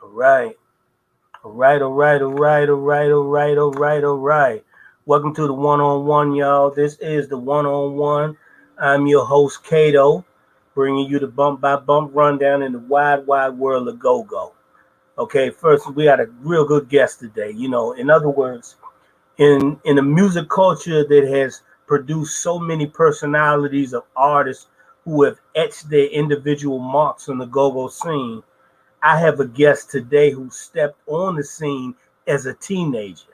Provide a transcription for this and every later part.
All right. All right, all right, all right, all right, all right, all right, all right. Welcome to the one on one, y'all. This is the one on one. I'm your host, Kato, bringing you the bump by bump rundown in the wide, wide world of go go. Okay, first, we got a real good guest today. In other words, in a music culture that has produced so many personalities of artists who have etched their individual marks on the go go scene, I have a guest today who stepped on the scene as a teenager.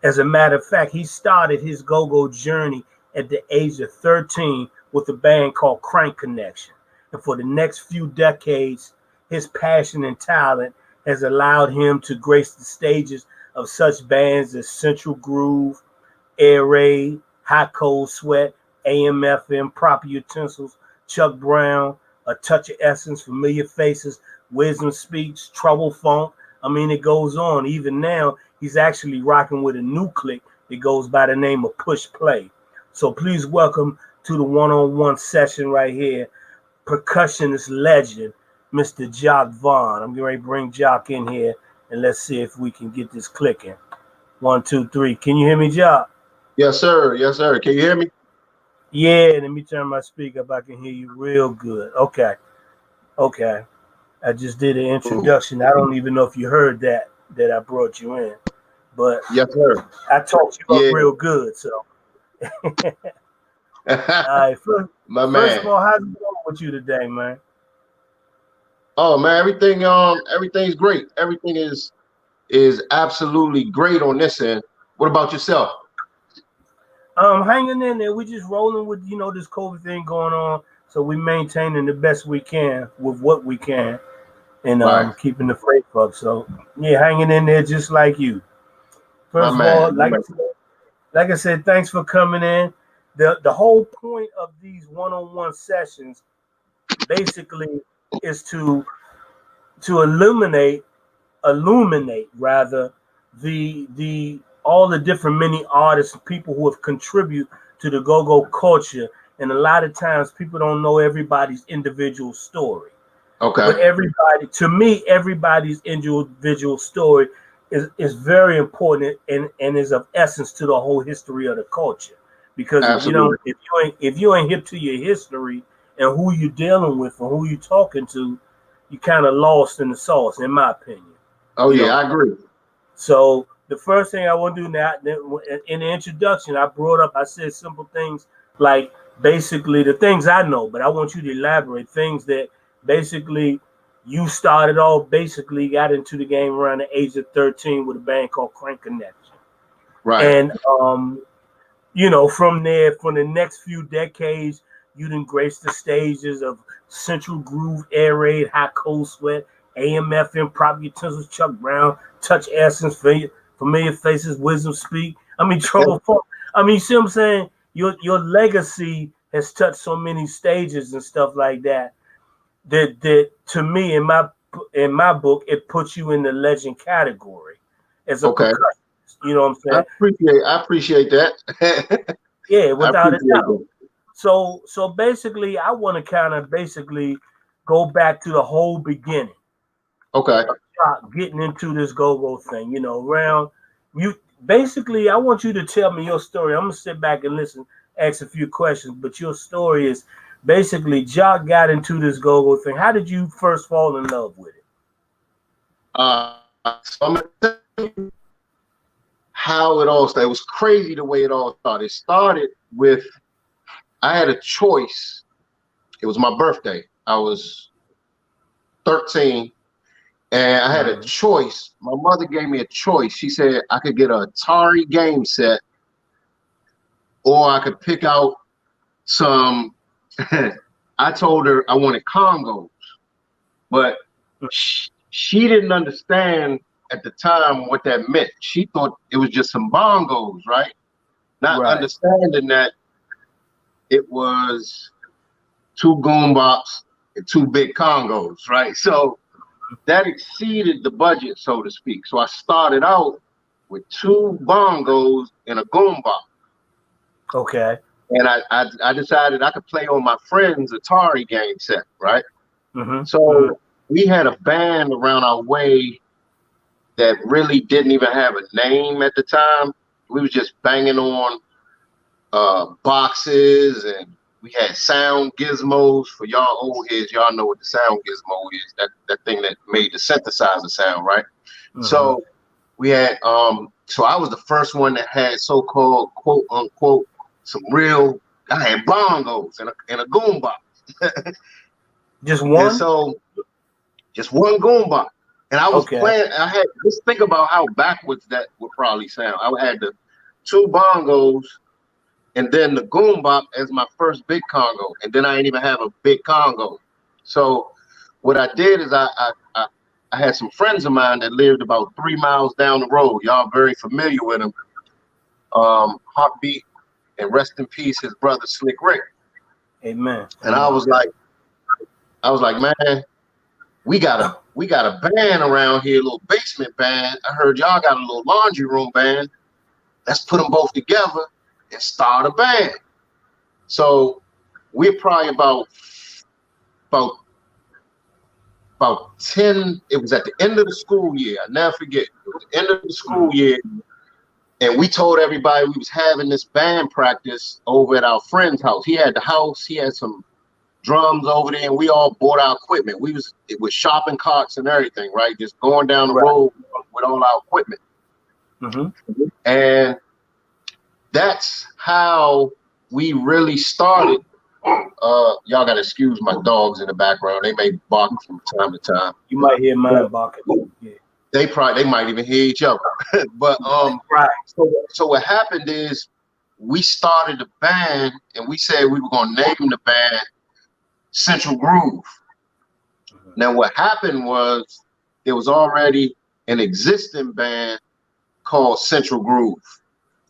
As a matter of fact, he started his go-go journey at the age of 13 with a band called Crank Connection. And for the next few decades, his passion and talent has allowed him to grace the stages of such bands as Central Groove, Air Raid, Hot Cold Sweat, AMFM, Proper Utensils, Chuck Brown, A Touch of Essence, Familiar Faces, Wisdom Speaks, Trouble Funk. I mean, it goes on. Even now, he's actually rocking with a new clique that goes by the name of Push Play. So please welcome to the one-on-one session right here, percussionist legend, Mr. Jacques Vaughn. I'm getting ready to bring Jacques in here, and let's see if we can get this clicking. 1, 2, 3. Can you hear me, Jacques? Yes, sir. Yes, sir. Can you hear me? Yeah, let me turn my speaker up. I can hear you real good. Okay. I just did an introduction. I don't even know if you heard that I brought you in, but Yes, sir. I talked you up Yeah. real good. So, all right. My First of man. all, how's it going with you today, man? Oh man, everything's great. Everything is absolutely great on this end. What about yourself? Hanging in there. We just rolling with this COVID thing going on, so we maintaining the best we can with what we can, and Right. keeping the freight up. So yeah, hanging in there just like you. My First of all, man. My man. like I said, thanks for coming in. The whole point of these one-on-one sessions basically is to illuminate rather the all the different many artists, people who have contributed to the go-go culture. And a lot of times people don't know everybody's individual story. But Okay. to me, everybody's individual story is very important and is of essence to the whole history of the culture. Because if you Absolutely. don't, if you ain't hip to your history and who you're dealing with and who you're talking to, you kind of lost in the sauce, in my opinion. Oh You yeah, know. I agree. So the first thing I want to do now, in the introduction, I said simple things like basically the things I know, but I want you to elaborate things that basically you started off, basically got into the game around the age of 13 with a band called Crank Connection. Right. And, from there, for the next few decades, you didn't grace the stages of Central Groove, Air Raid, Hot Cold Sweat, AMFM, Proper Utensils, Chuck Brown, Touch Essence, Familiar Faces, Wisdom Speak. I mean, Trouble Funk. I mean, you see what I'm saying? Your legacy has touched so many stages and stuff like that. That to me, in my book, it puts you in the legend category as a Okay. percussionist. You know what I'm I saying? appreciate that. Yeah, I without a appreciate doubt. that. So basically, I want to kind of basically go back to the whole beginning Okay. of getting into this go-go thing. Around you. Basically, I want you to tell me your story. I'm gonna sit back and listen, ask a few questions, but your story is basically Jock got into this go-go thing. How did you first fall in love with it? So I'm gonna tell you how it all started. It was crazy the way it all started. It started with I had a choice. It was my birthday. I was 13 and I had a choice. My mother gave me a choice. She said I could get an Atari game set or I could pick out some. I told her I wanted Congos, but she didn't understand at the time what that meant. She thought it was just some bongos, right? Not Right. understanding that it was two goombas and two big Congos, right? So that exceeded the budget, so to speak. So I started out with two bongos and a goomba. Okay. And I decided I could play on my friend's Atari game set, right? Mm-hmm. So we had a band around our way that really didn't even have a name at the time. We was just banging on boxes, and we had sound gizmos. For y'all old heads, y'all know what the sound gizmo is. That thing that made the synthesizer sound, right? So we had so I was the first one that had so-called quote unquote some real. I had bongos and a goomba. Just And one? so just one goomba. And I was Okay. playing, I had, just think about how backwards that would probably sound. I had the two bongos and then the goombop as my first big Congo. And then I didn't even have a big Congo. So what I did is I had some friends of mine that lived about 3 miles down the road. Y'all very familiar with them. Heartbeat, and rest in peace, his brother Slick Rick. Amen. And Amen. I was like, man, we got a band around here, a little basement band. I heard y'all got a little laundry room band. Let's put them both together and start a band. So we're probably about 10. It was at the end of the school year. I never forget. It was the end of the school year. And we told everybody we was having this band practice over at our friend's house. He had the house, he had some drums over there, and we all bought our equipment. It was shopping carts and everything, right? Just going down the road with all our equipment. And that's how we really started. Y'all gotta excuse my dogs in the background. They may bark from time to time. You might hear mine barking. Yeah. They might even hear each other. But so what happened is we started the band and we said we were gonna name the band Central Groove. Now what happened was there was already an existing band called Central Groove.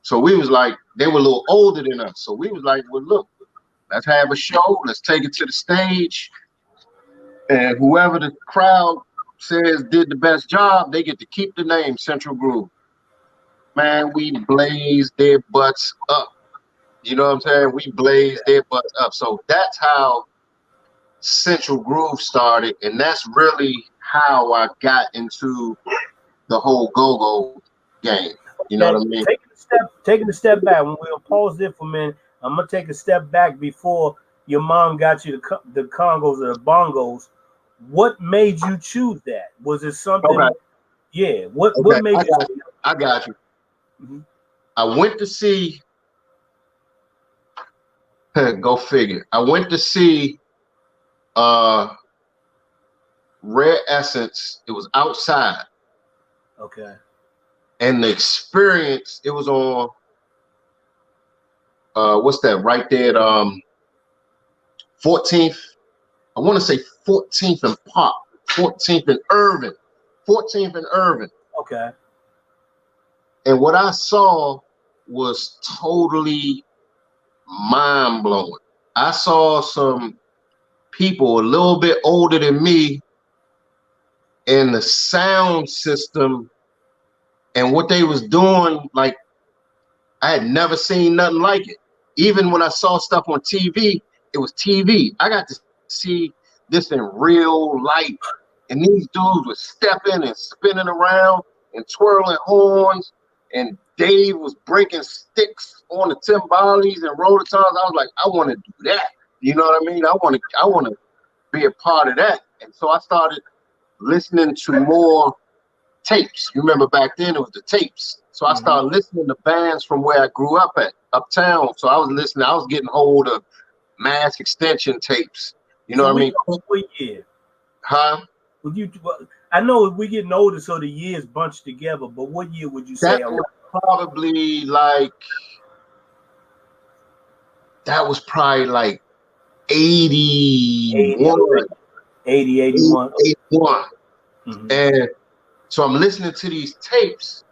So we was like, they were a little older than us. So we was like, well, look, let's have a show. Let's take it to the stage. And whoever the crowd says did the best job, they get to keep the name Central Groove. Man, we blazed their butts up. You know what I'm saying? We blazed their butts up. So that's how Central Groove started. And that's really how I got into the whole go-go game. You know what I mean? Taking a step back. When we'll pause there for a minute, I'm gonna take a step back before your mom got you the congos or the bongos. What made you choose that? Was it something? Okay. Yeah. What made you? I got you. I went to see. Go figure. I went to see Rare Essence. It was outside. Okay. And the experience, it was on what's that right there at 14th. I want to say 14th and Park, 14th and Irvin. 14th and Irvin. Okay. And what I saw was totally mind-blowing. I saw some people a little bit older than me, and the sound system and what they was doing, like I had never seen nothing like it. Even when I saw stuff on TV, it was TV. I got to see this in real life. And these dudes were stepping and spinning around and twirling horns. And Dave was breaking sticks on the timbales and rototons. I was like, I want to do that. You know what I mean? I want to be a part of that. And so I started listening to more tapes. You remember back then it was the tapes. So I started listening to bands from where I grew up at, uptown. So I was listening, I was getting hold of Mass Extension tapes. You know what I mean? What year? Huh? I know we're getting older, so the years bunched together, but what year would you say? That was probably like 81. 81. 81. And so I'm listening to these tapes,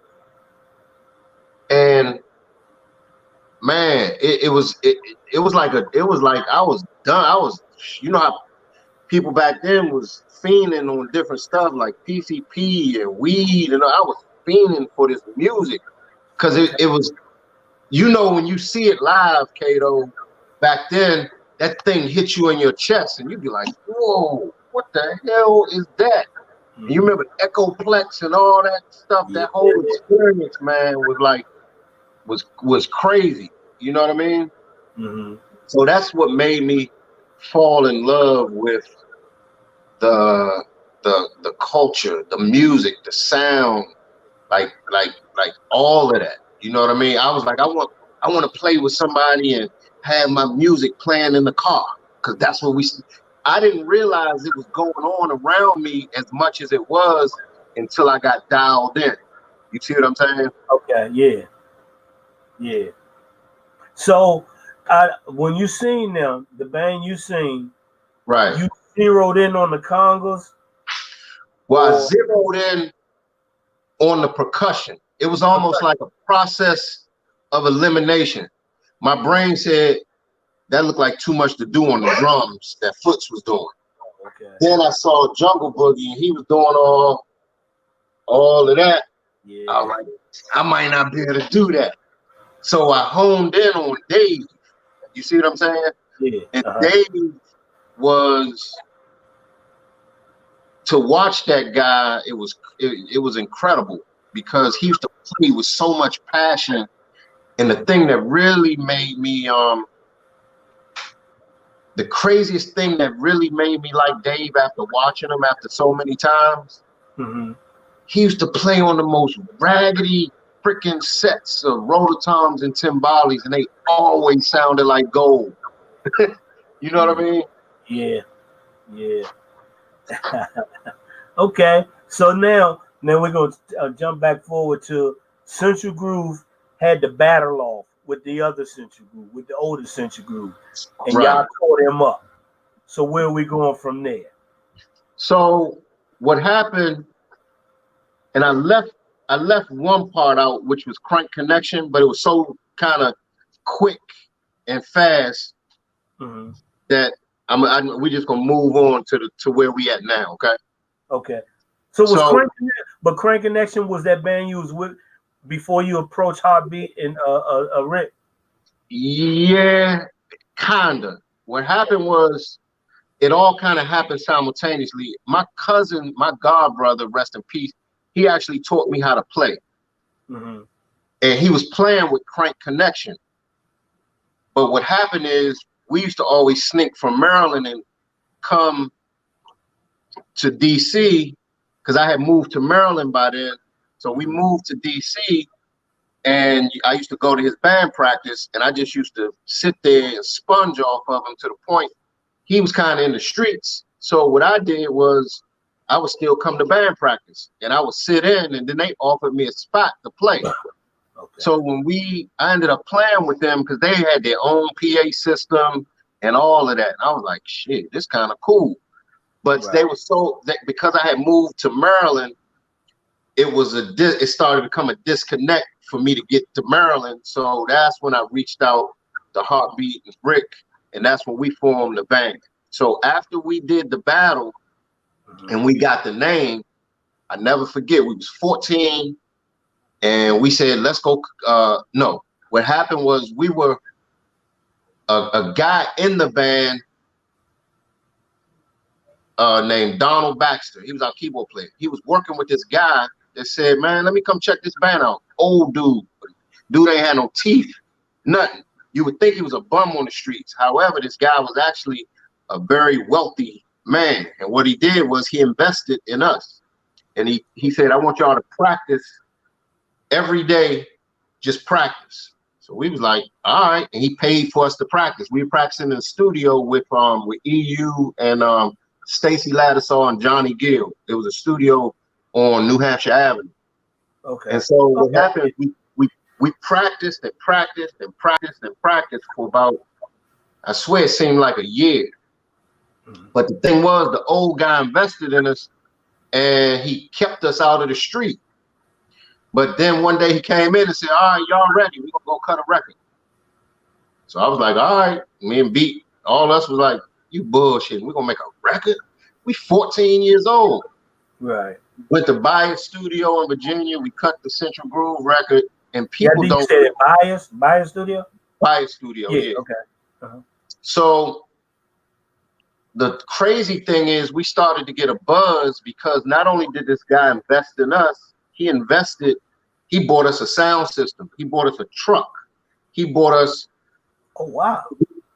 and man, it was like I was done. I was, you know how people back then was fiending on different stuff like PCP and weed, and I was fiending for this music because it was, you know, when you see it live, Kato, back then that thing hit you in your chest and you'd be like, whoa, what the hell is that? You remember Echoplex and all that stuff? Yeah. That whole experience, man, was crazy. You know what I mean? Mm-hmm. So that's what made me fall in love with the the culture, the music, the sound, like all of that. You know what I mean? I was like, I want to play with somebody and have my music playing in the car because that's what we. I didn't realize it was going on around me as much as it was until I got dialed in. You see what I'm saying? Okay. Yeah. Yeah. So, when you seen them, the band you seen, Right. you zeroed in on the congas, Well, I or zeroed in on the percussion. It was almost like a process of elimination. My brain said that looked like too much to do on the drums that Foots was doing. okay. Then I saw Jungle Boogie and he was doing all of that. I was Yeah. like, I might not be able to do that. So I honed in on Dave. You see what I'm saying? Yeah. And Uh-huh. Dave was to watch that guy. It was incredible because he used to play with so much passion. And the thing that really made me the craziest thing that really made me like Dave after watching him after so many times, Mm-hmm. he used to play on the most raggedy freaking sets of rototoms and timbales, and they always sounded like gold. You know what I mean? Yeah. Yeah. Okay. So now we're gonna jump back forward to Central Groove had the battle off with the other Central Groove, with the older Central Groove, and Right. y'all tore them up. So where are we going from there? So what happened, and I left one part out, which was crank connection, but it was so kind of quick and fast Mm-hmm. that we just gonna move on to where we at now. Okay. Okay. So was So Crank Connection was that band you was with before you approached Heartbeat and Rick? yeah, kinda. What happened was it all kind of happened simultaneously. My cousin, my god brother, rest in peace, he actually taught me how to play. Mm-hmm. And he was playing with Crank Connection. But what happened is we used to always sneak from Maryland and come to DC because I had moved to Maryland by then. So we moved to DC and I used to go to his band practice and I just used to sit there and sponge off of him to the point he was kind of in the streets. So what I did was I would still come to band practice and I would sit in and then they offered me a spot to play. Okay. So I ended up playing with them because they had their own PA system and all of that. And I was like, shit, this kind of cool. But Right. they were because I had moved to Maryland, it started to become a disconnect for me to get to Maryland. So that's when I reached out to Heartbeat and Rick, and that's when we formed the band. So after we did the battle Mm-hmm. and we got the name, I never forget, we was 14 and we said, let's go. No, what happened was we were a guy in the band named Donald Baxter. He was our keyboard player. He was working with this guy that said, man, let me come check this band out. Old dude. Dude ain't had no teeth, nothing. You would think he was a bum on the streets. However, this guy was actually a very wealthy man. And what he did was he invested in us. And he said, I want y'all to practice every day, just practice. So we was like, all right. And he paid for us to practice. We were practicing in the studio with EU and Stacy Lattisaw and Johnny Gill. It was a studio on New Hampshire Avenue. Okay. And so what Okay. happened, we practiced and practiced and practiced and practiced for about, I swear it seemed like a year. Mm-hmm. But the thing was, the old guy invested in us and he kept us out of the street. But then one day he came in and said, all right, y'all ready? We're going to go cut a record. So I was like, all right. Me and Beat, all us was like, you bullshit. We're going to make a record? We 14 years old. Right. Went to Bias Studio in Virginia. We cut the Central Groove record. And Yeah, people did you don't say that Bias Studio? Bias Studio, Yeah. yeah. Okay. Uh-huh. So the crazy thing is we started to get a buzz because not only did this guy invest in us, he bought us a sound system. He bought us a truck. He bought us. Oh wow.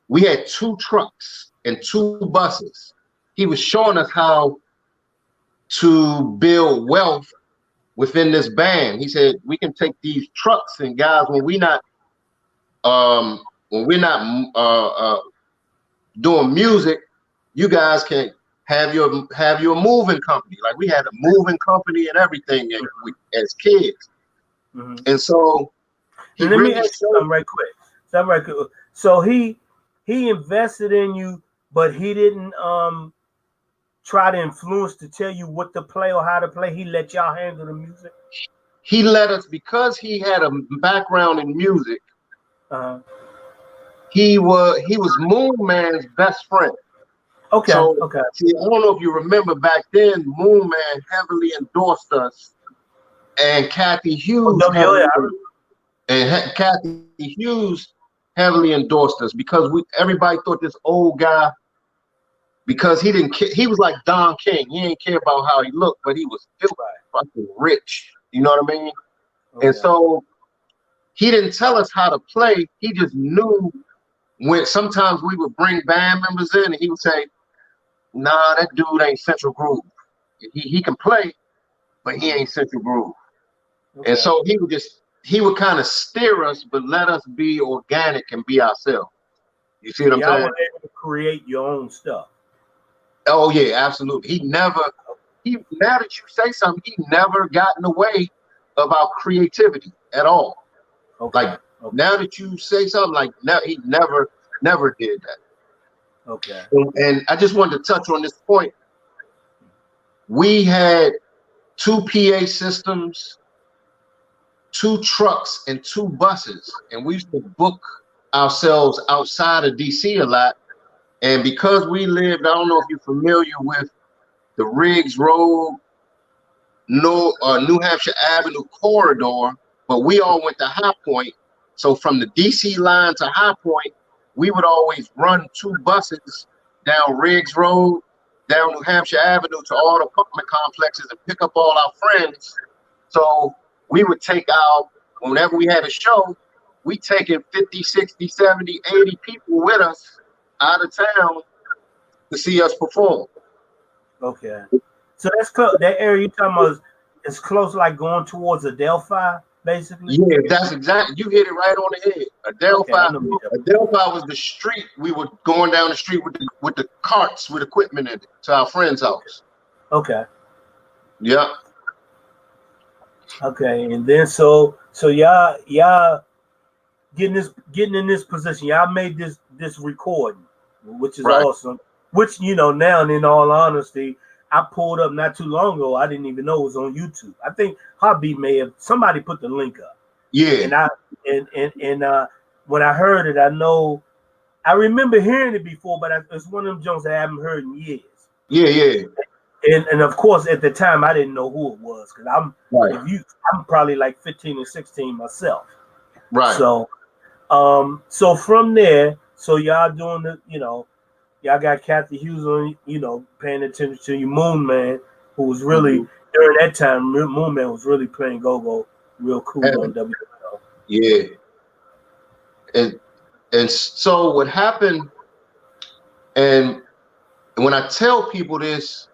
We had 2 trucks and 2 buses. He was showing us how to build wealth within this band. He said we can take these trucks and guys when we're not doing music, you guys can have your moving company. Like we had a moving company and everything as kids. Mm-hmm. And so and let me ask you something right quick. So he invested in you, but he didn't try to influence to tell you what to play or how to play. He let y'all handle the music. He let us, because he had a background in music. Uh-huh. He was Moon Man's best friend. Okay. So, okay. See, I don't know if you remember back then, Moon Man heavily endorsed us, and Kathy Hughes heavily endorsed us because everybody thought this old guy, because he didn't care, he was like Don King. He didn't care about how he looked, but he was fucking rich. You know what I mean? Okay. And so he didn't tell us how to play. He just knew when sometimes we would bring band members in and he would say, nah, that dude ain't Central Groove. He can play, but he ain't Central Groove. Okay. And so he would kind of steer us, but let us be organic and be ourselves. You see what I'm saying? Y'all were able to create your own stuff. Oh yeah, absolutely. Now that you say something, he never got in the way of our creativity at all. Okay. Now that you say something, like now, he never did that. Okay. And I just wanted to touch on this point. We had 2 PA systems, 2 trucks, and 2 buses, and we used to book ourselves outside of DC a lot. And because we lived, I don't know if you're familiar with the Riggs Road, New Hampshire Avenue corridor, but we all went to High Point. So from the DC line to High Point, we would always run 2 buses down Riggs Road, down New Hampshire Avenue to all the apartment complexes and pick up all our friends. So we would take whenever we had a show, we taking 50, 60, 70, 80 people with us out of town to see us perform. Okay. So that's close. That area you're talking about is close, like going towards Adelphi, basically. Yeah, that's exactly. You hit it right on the head. Adelphi was the street. We were going down the street with the carts with equipment in it to our friend's house. Okay. Yeah. Okay, and then so y'all getting in this position. Y'all made this recording, which is awesome. Which, now, and in all honesty, I pulled up not too long ago. I didn't even know it was on YouTube. I think Heartbeat somebody put the link up. Yeah. And when I heard it, I remember hearing it before, but it's one of them joints I haven't heard in years. Yeah. And of course, at the time, I didn't know who it was because I'm probably like 15 or 16 myself. Right. So from there, so y'all doing y'all got Kathy Hughes on, paying attention to you, Moon Man, who was really during that time. Moon Man was really playing go-go real cool on WWL. Yeah. And so what happened, and when I tell people this,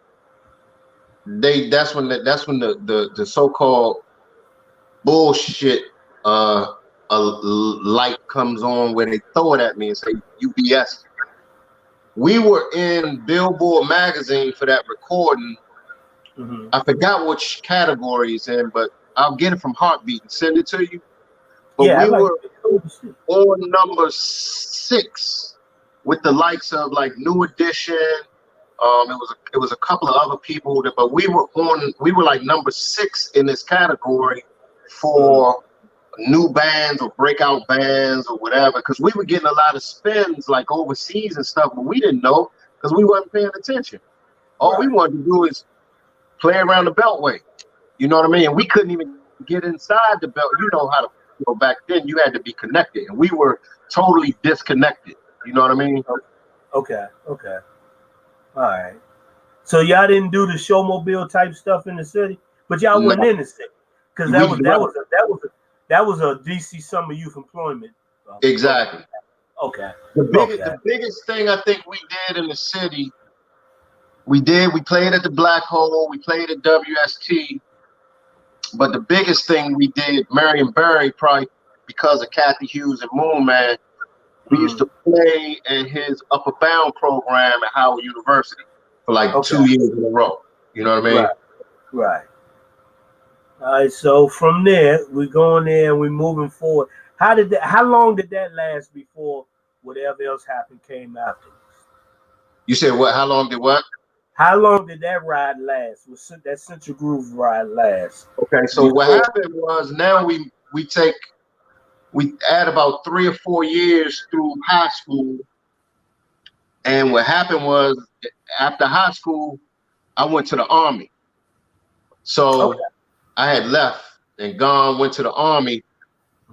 that's when the so-called bullshit a light comes on where they throw it at me and say UBS. We were in Billboard magazine for that recording. Mm-hmm. I forgot which category it's in, but I'll get it from Heartbeat and send it to you. But we were on number 6 with the likes of like New Edition. It was a couple of other people, but we were like number 6 in this category for new bands or breakout bands or whatever, because we were getting a lot of spins like overseas and stuff, but we didn't know because we wasn't paying attention. All we wanted to do is play around the Beltway. You know what I mean? And we couldn't even get inside the belt. You know how to back then you had to be connected, and we were totally disconnected. You know what I mean? Okay. All right. So y'all didn't do the showmobile type stuff in the city, but y'all No, wasn't in the city because that we was right, that was a DC summer youth employment program. exactly. Okay. The Okay. biggest thing I think we did in the city, we played at the Black Hole, we played at WST, but the biggest thing we did, Marion Barry, probably because of Kathy Hughes and Moon Man, we used Mm, to play in his Upper Bound program at Howard University for like okay. 2 years in a row. You know what I mean? Right. Right. All right. So from there, we going there and we moving forward. How did that? How long did that last before whatever else happened came after? You said what? How long did what? How long did that ride last? Was that Central Groove ride last Okay, so what before? happened was now we add about 3 or 4 years through high school, and what happened was after high school, I went to the army. Okay. So I had left and gone, went to the army,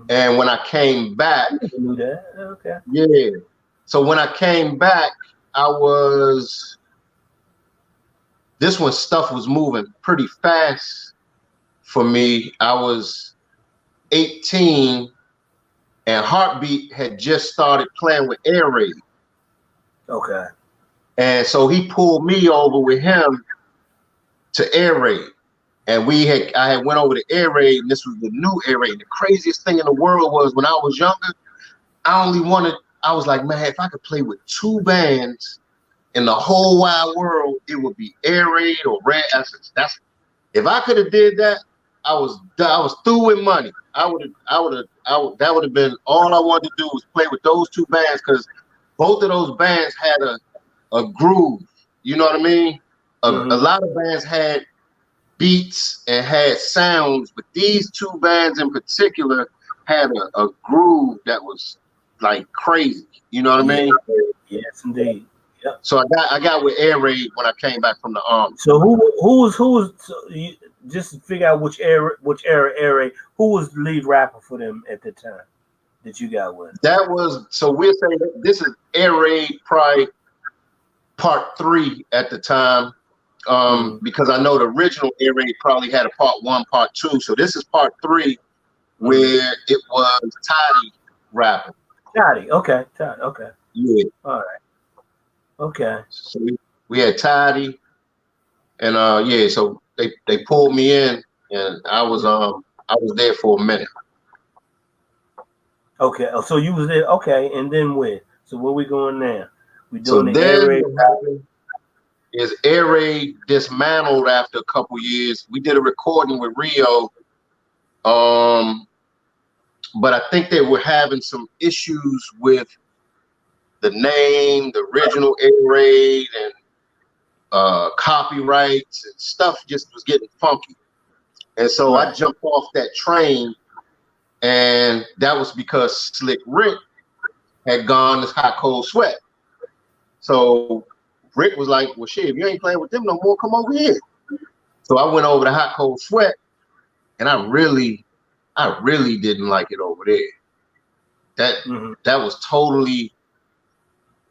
and when I came back, I never knew that. Okay. yeah. So when I came back, I was this when stuff was moving pretty fast for me. I was 18 and Heartbeat had just started playing with Air Raid. Okay. And so he pulled me over with him to Air Raid. And I had went over to Air Raid, and this was the new Air Raid. The craziest thing in the world was when I was younger, I was like, man, if I could play with two bands in the whole wide world, it would be Air Raid or Red Essence. If I could have did that, I was through with money. That would have been all I wanted to do was play with those two bands because both of those bands had a groove. You know what I mean? A Mm-hmm. lot of bands had beats and had sounds, but these two bands in particular had a groove that was like crazy. You know what I Yeah. mean? Yes, indeed. Yep. So I got with Air Raid when I came back from the army. So who was so just to figure out which era who was the lead rapper for them at the time that you got with? That was so we're saying this is Air Raid probably part 3 at the time. Mm-hmm. Because I know the original Air Raid probably had a part 1, part 2. So this is part 3 Mm-hmm. where it was Toddy rapping. Toddy. Okay. Toddy. Okay. Yeah. All right. Okay. So we had Toddy and yeah, so they pulled me in and I was there for a minute. Okay. Oh, so you was there. Okay. And then where? So where we going now? We So doing the air then raid. what happened is Air Raid dismantled after a couple years. We did a recording with Rio. But I think they were having some issues with the name, the original Air Raid, and copyrights and stuff just was getting funky. And so I Right. jumped off that train, and that was because Slick Rick had gone to Hot Cold Sweat. So Rick was like, well, shit, if you ain't playing with them no more, come over here. So I went over to Hot Cold Sweat, and I really didn't like it over there. Mm-hmm. That was totally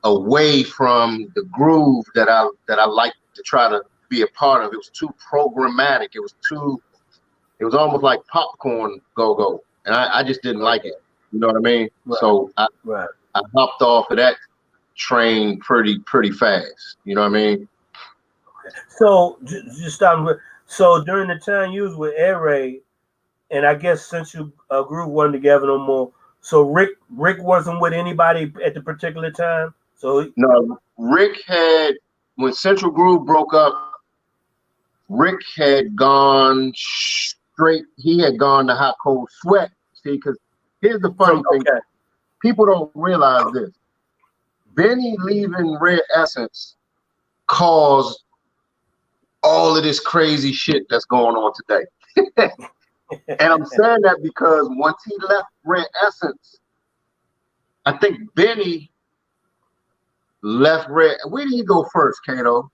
away from the groove that I like to try to be a part of. It was too programmatic. It was almost like popcorn go-go. And I just didn't like it. You know what I mean? Right. So Right. I hopped off of that train pretty fast. You know what I mean? So just starting with so during the time you was with Air Raid, and I guess since you Groove wasn't together no more, so Rick wasn't with anybody at the particular time. So No, Rick had when Central Groove broke up, Rick had gone straight. He had gone to Hot Cold Sweat. See, because here's the funny thing: okay. people don't realize this. Benny leaving Red Essence caused all of this crazy shit that's going on today. And I'm saying that because once he left Red Essence, I think Benny left Red. Where did he go first, Kato?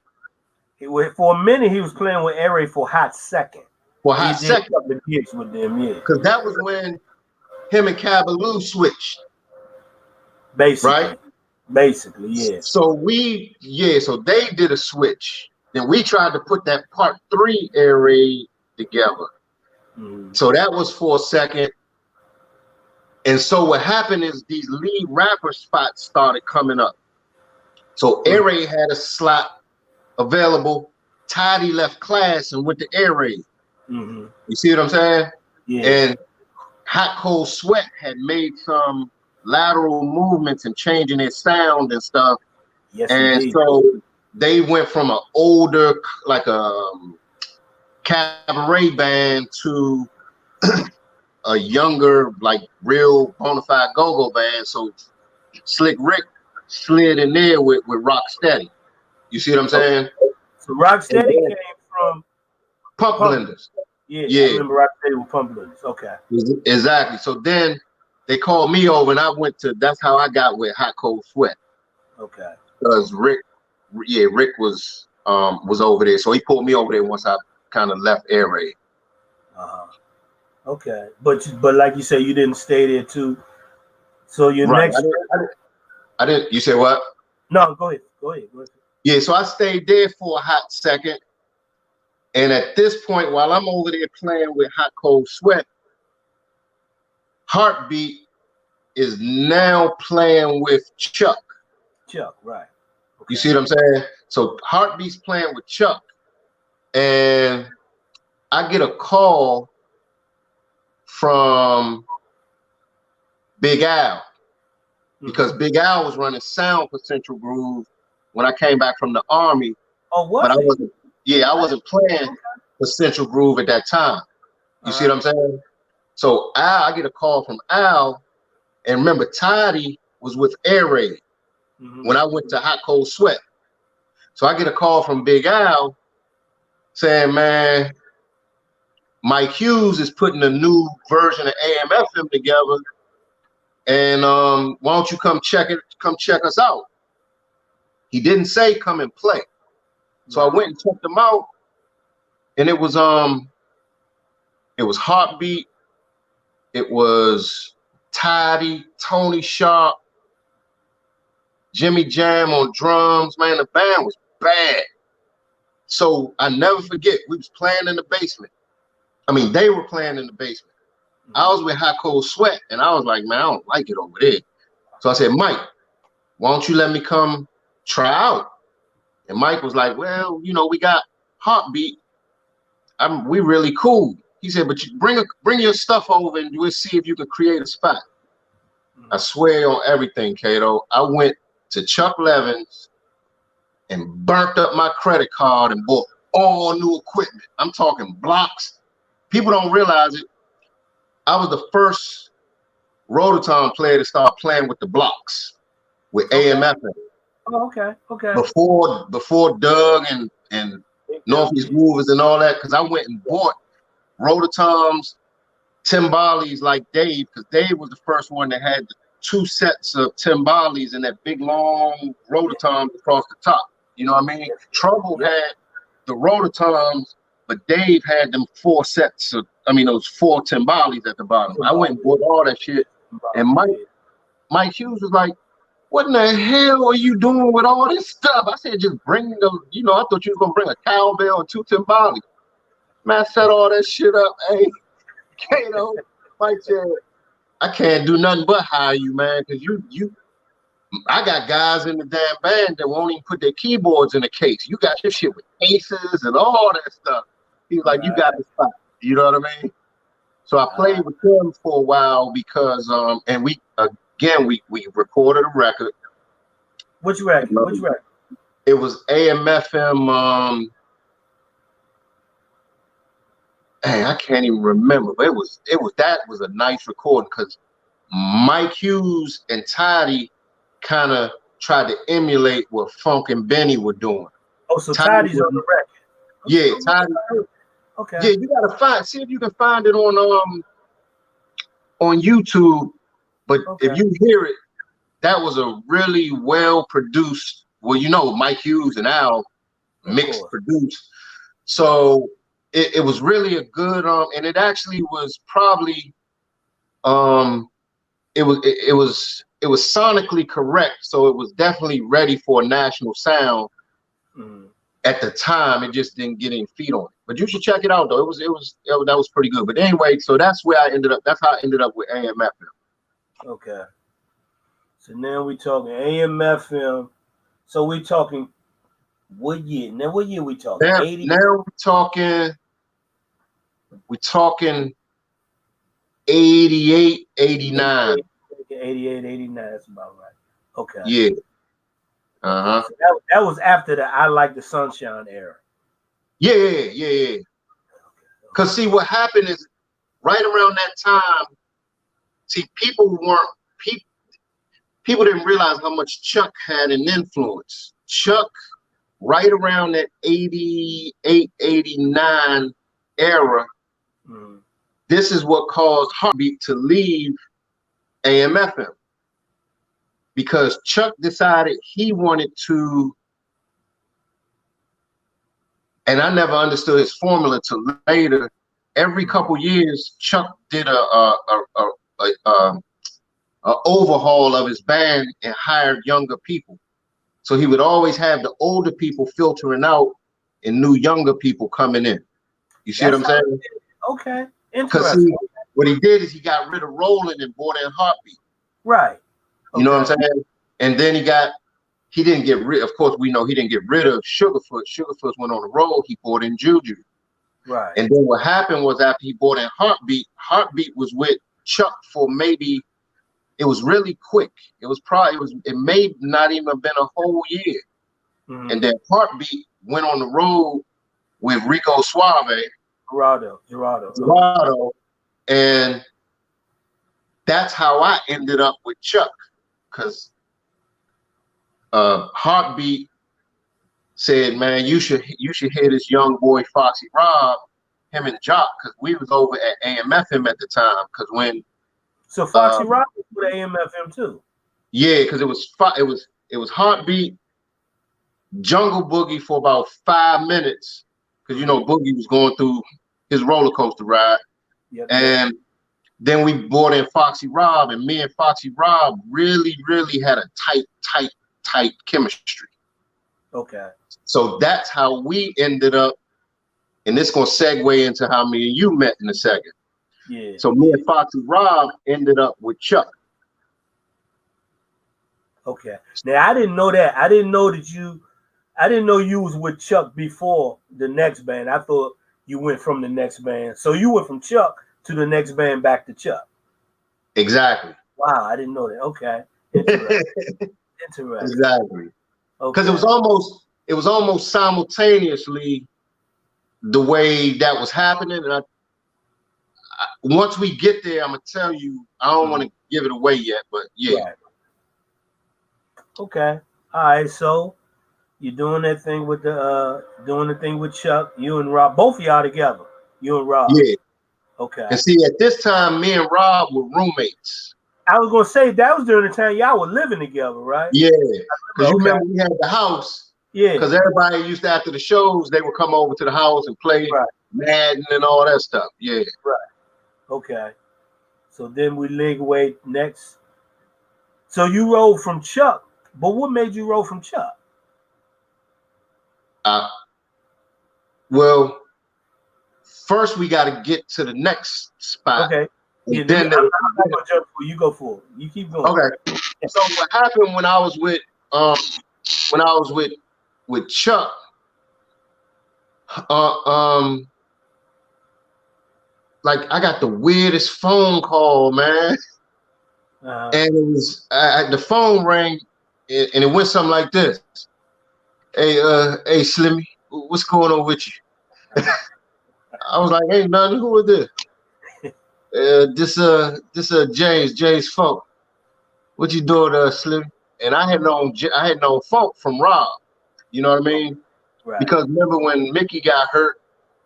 For a minute he was playing with Air Raid for a hot second. For a He hot did a second. couple of gigs with them, yeah. Because that was when him and Cabaloo switched, Basically. right? Basically, yeah. So they did a switch. Then we tried to put that part 3 air raid together. Mm-hmm. So that was for a second. And so what happened is these lead rapper spots started coming up. So air raid had a slot available. Tidy left class and went to air raid. Mm-hmm. You see what I'm saying? Yeah. And Hot Cold Sweat had made some lateral movements and changing their sound and stuff. Yes, And indeed. so they went from an older, like a cabaret band to a younger, like real bona fide go-go band. So Slick Rick slid in there with Rocksteady. You see what I'm Okay. saying? So And Rocksteady then came from Pump Pump. Blenders. Yeah, I Yeah, remember Rocksteady with Pump Blenders. Okay. exactly. So then they called me over and I went to, that's how I got with Hot Cold Sweat. Okay. Because Rick was over there. So he pulled me over there once I kind of left Air Raid. Uh-huh. Okay. But like you say, you didn't stay there too. So your Right. next I didn't. You said what? no, go ahead. Go ahead. Go ahead. Yeah. So I stayed there for a hot second. And at this point, while I'm over there playing with Hot Cold Sweat, Heartbeat is now playing with Chuck. Chuck, right. You Okay. see what I'm saying? So Heartbeat's playing with Chuck. And I get a call from Big Al because Mm-hmm. Big Al was running sound for Central Groove when I came back from the Army. Oh, But was he? I wasn't playing Okay. for Central Groove at that time. You see what Uh-huh. I'm saying? So I get a call from Al, and remember, Toddy was with Air Raid Mm-hmm. when I went to Hot Cold Sweat. So I get a call from Big Al saying, man, Mike Hughes is putting a new version of AMFM together, and why don't you come check us out? He didn't say come and play. So I Right. went and checked him out, and it was Heartbeat, it was Toddy, Tony Sharp, Jimmy Jam on drums. Man, the band was bad. So I never forget, we was playing in the basement. I mean, they were playing in the basement. I Mm-hmm. was with Hot Cold Sweat, and I was like, man, I don't like it over there. So I said, Mike, why don't you let me come try out? And Mike was like, well, we got Heartbeat. We really cool. He said, but you bring your stuff over and we'll see if you can create a spot. I Mm-hmm. swear on everything, Kato. I went to Chuck Levin's and burnt up my credit card and bought all new equipment. I'm talking blocks. People don't realize it. I was the first Rototom player to start playing with the blocks with Okay. AMF Oh, okay. Okay. before Doug and Big Doug, Northeast yeah. Movers and all that. Because I went and bought Rototoms, Timbales like Dave, because Dave was the first one that had the 2 sets of Timbales and that big long Yeah. Rototoms across the top. You know what I mean? Yes. Trouble Yep. had the Rototoms, but Dave had them 4 sets of, those 4 Timbales at the bottom. I went and bought all that shit. And Yeah. Mike Hughes was like, what in the hell are you doing with all this stuff? I said, just bring them, I thought you was gonna bring a cowbell and 2 Timbales. Man, I set all that shit up. Hey, Kato, Mike said, I can't do nothing but hire you, man, because I got guys in the damn band that won't even put their keyboards in a case. You got your shit with cases and all that stuff. He was like, you Right. got the spot. You know what I mean? So I played with them for a while because and we recorded a record. What you reckon? What you reckon? It was AMFM. Hey, I can't even remember, but that was a nice recording because Mike Hughes and Toddy kind of tried to emulate what Funk and Benny were doing. Oh, so Toddy Toddy's on the record. yeah, Toddy. Okay. Yeah, you gotta see if you can find it on YouTube. But Okay. if you hear it, that was a really well produced. Well, Mike Hughes and Al Of mixed course. produced. Right. So it was really a good and it actually was probably it sonically correct, so it was definitely ready for a national sound. At the time, it just didn't get any feet on it. But you should check it out though. That was pretty good. But anyway, so that's where I ended up. That's how I ended up with AM/FM. Okay. So now we talking AM/FM. So we talking what year? Now what year we talking? 80? Now we're talking 88, 89. 88, 89. That's about right. Okay. Yeah. Okay. So that was after the I Like the Sunshine era. Yeah. Because see, what happened is right around that time, see, people didn't realize how much Chuck had an influence. Chuck, right around that 88, 89 era, this is what caused Heartbeat to leave AM/FM. Because Chuck decided he wanted to, and I never understood his formula till later. Every couple years, Chuck did a overhaul of his band and hired younger people. So he would always have the older people filtering out and new younger people coming in. You see what I'm saying? Okay, interesting. Because what he did is he got rid of Roland and brought in Heartbeat. Right. You know what I'm saying? And then he didn't get rid, of course, we know he didn't get rid of Sugarfoot. Sugarfoot went on the road, he brought in Juju. Right. And then what happened was after he brought in Heartbeat, Heartbeat was with Chuck for maybe, it was really quick. It may not even have been a whole year. And then Heartbeat went on the road with Rico Suave. Gerardo. And that's how I ended up with Chuck. Because Heartbeat said, man, you should hear this young boy Foxy Rob, him and Jock, because we was over at AM/FM at the time. Because when so Foxy Rob was with AM/FM too. Yeah, because it was Heartbeat, Jungle Boogie for about 5 minutes, because you know Boogie was going through his roller coaster ride, and then we brought in Foxy Rob, and me and Foxy Rob really had a tight chemistry. Okay. So that's how we ended up, and this gonna segue into how me and you met in a second. Yeah. So me and Foxy Rob ended up with Chuck. Okay. Now I didn't know that. I didn't know you was with Chuck before the next band. I thought you went from the next band. So you went from Chuck to the next band back to Chuck. Exactly. Wow, I didn't know that. Okay. Interesting. Exactly. Because it was almost simultaneously the way that was happening. And once we get there, I'm gonna tell you, I don't want to give it away yet, but yeah. Right. Okay. All right. So you're doing that thing with Chuck, you and Rob, both of y'all together. You and Rob. Yeah. Okay. And see, at this time, me and Rob were roommates. I was gonna say that was during the time y'all were living together, right? Yeah. Because you remember we had the house. Yeah. Because everybody used to, after the shows, they would come over to the house and play Madden and all that stuff. Yeah. Right. Okay. So then we leg away next. So you rolled from Chuck, but what made you roll from Chuck? Well, first we got to get to the next spot. Okay. Yeah, then I'm not gonna jump for you. Go for it. You keep going. Okay. So what happened when I was with Chuck? Like I got the weirdest phone call, man. And it was the phone rang, and it went something like this. Hey, Slimmy, what's going on with you? I was like, hey, nothing. Who is this? James Funk. What you doing, Slim? And I had known Funk from Rob. You know what I mean? Right. Because remember when Mickey got hurt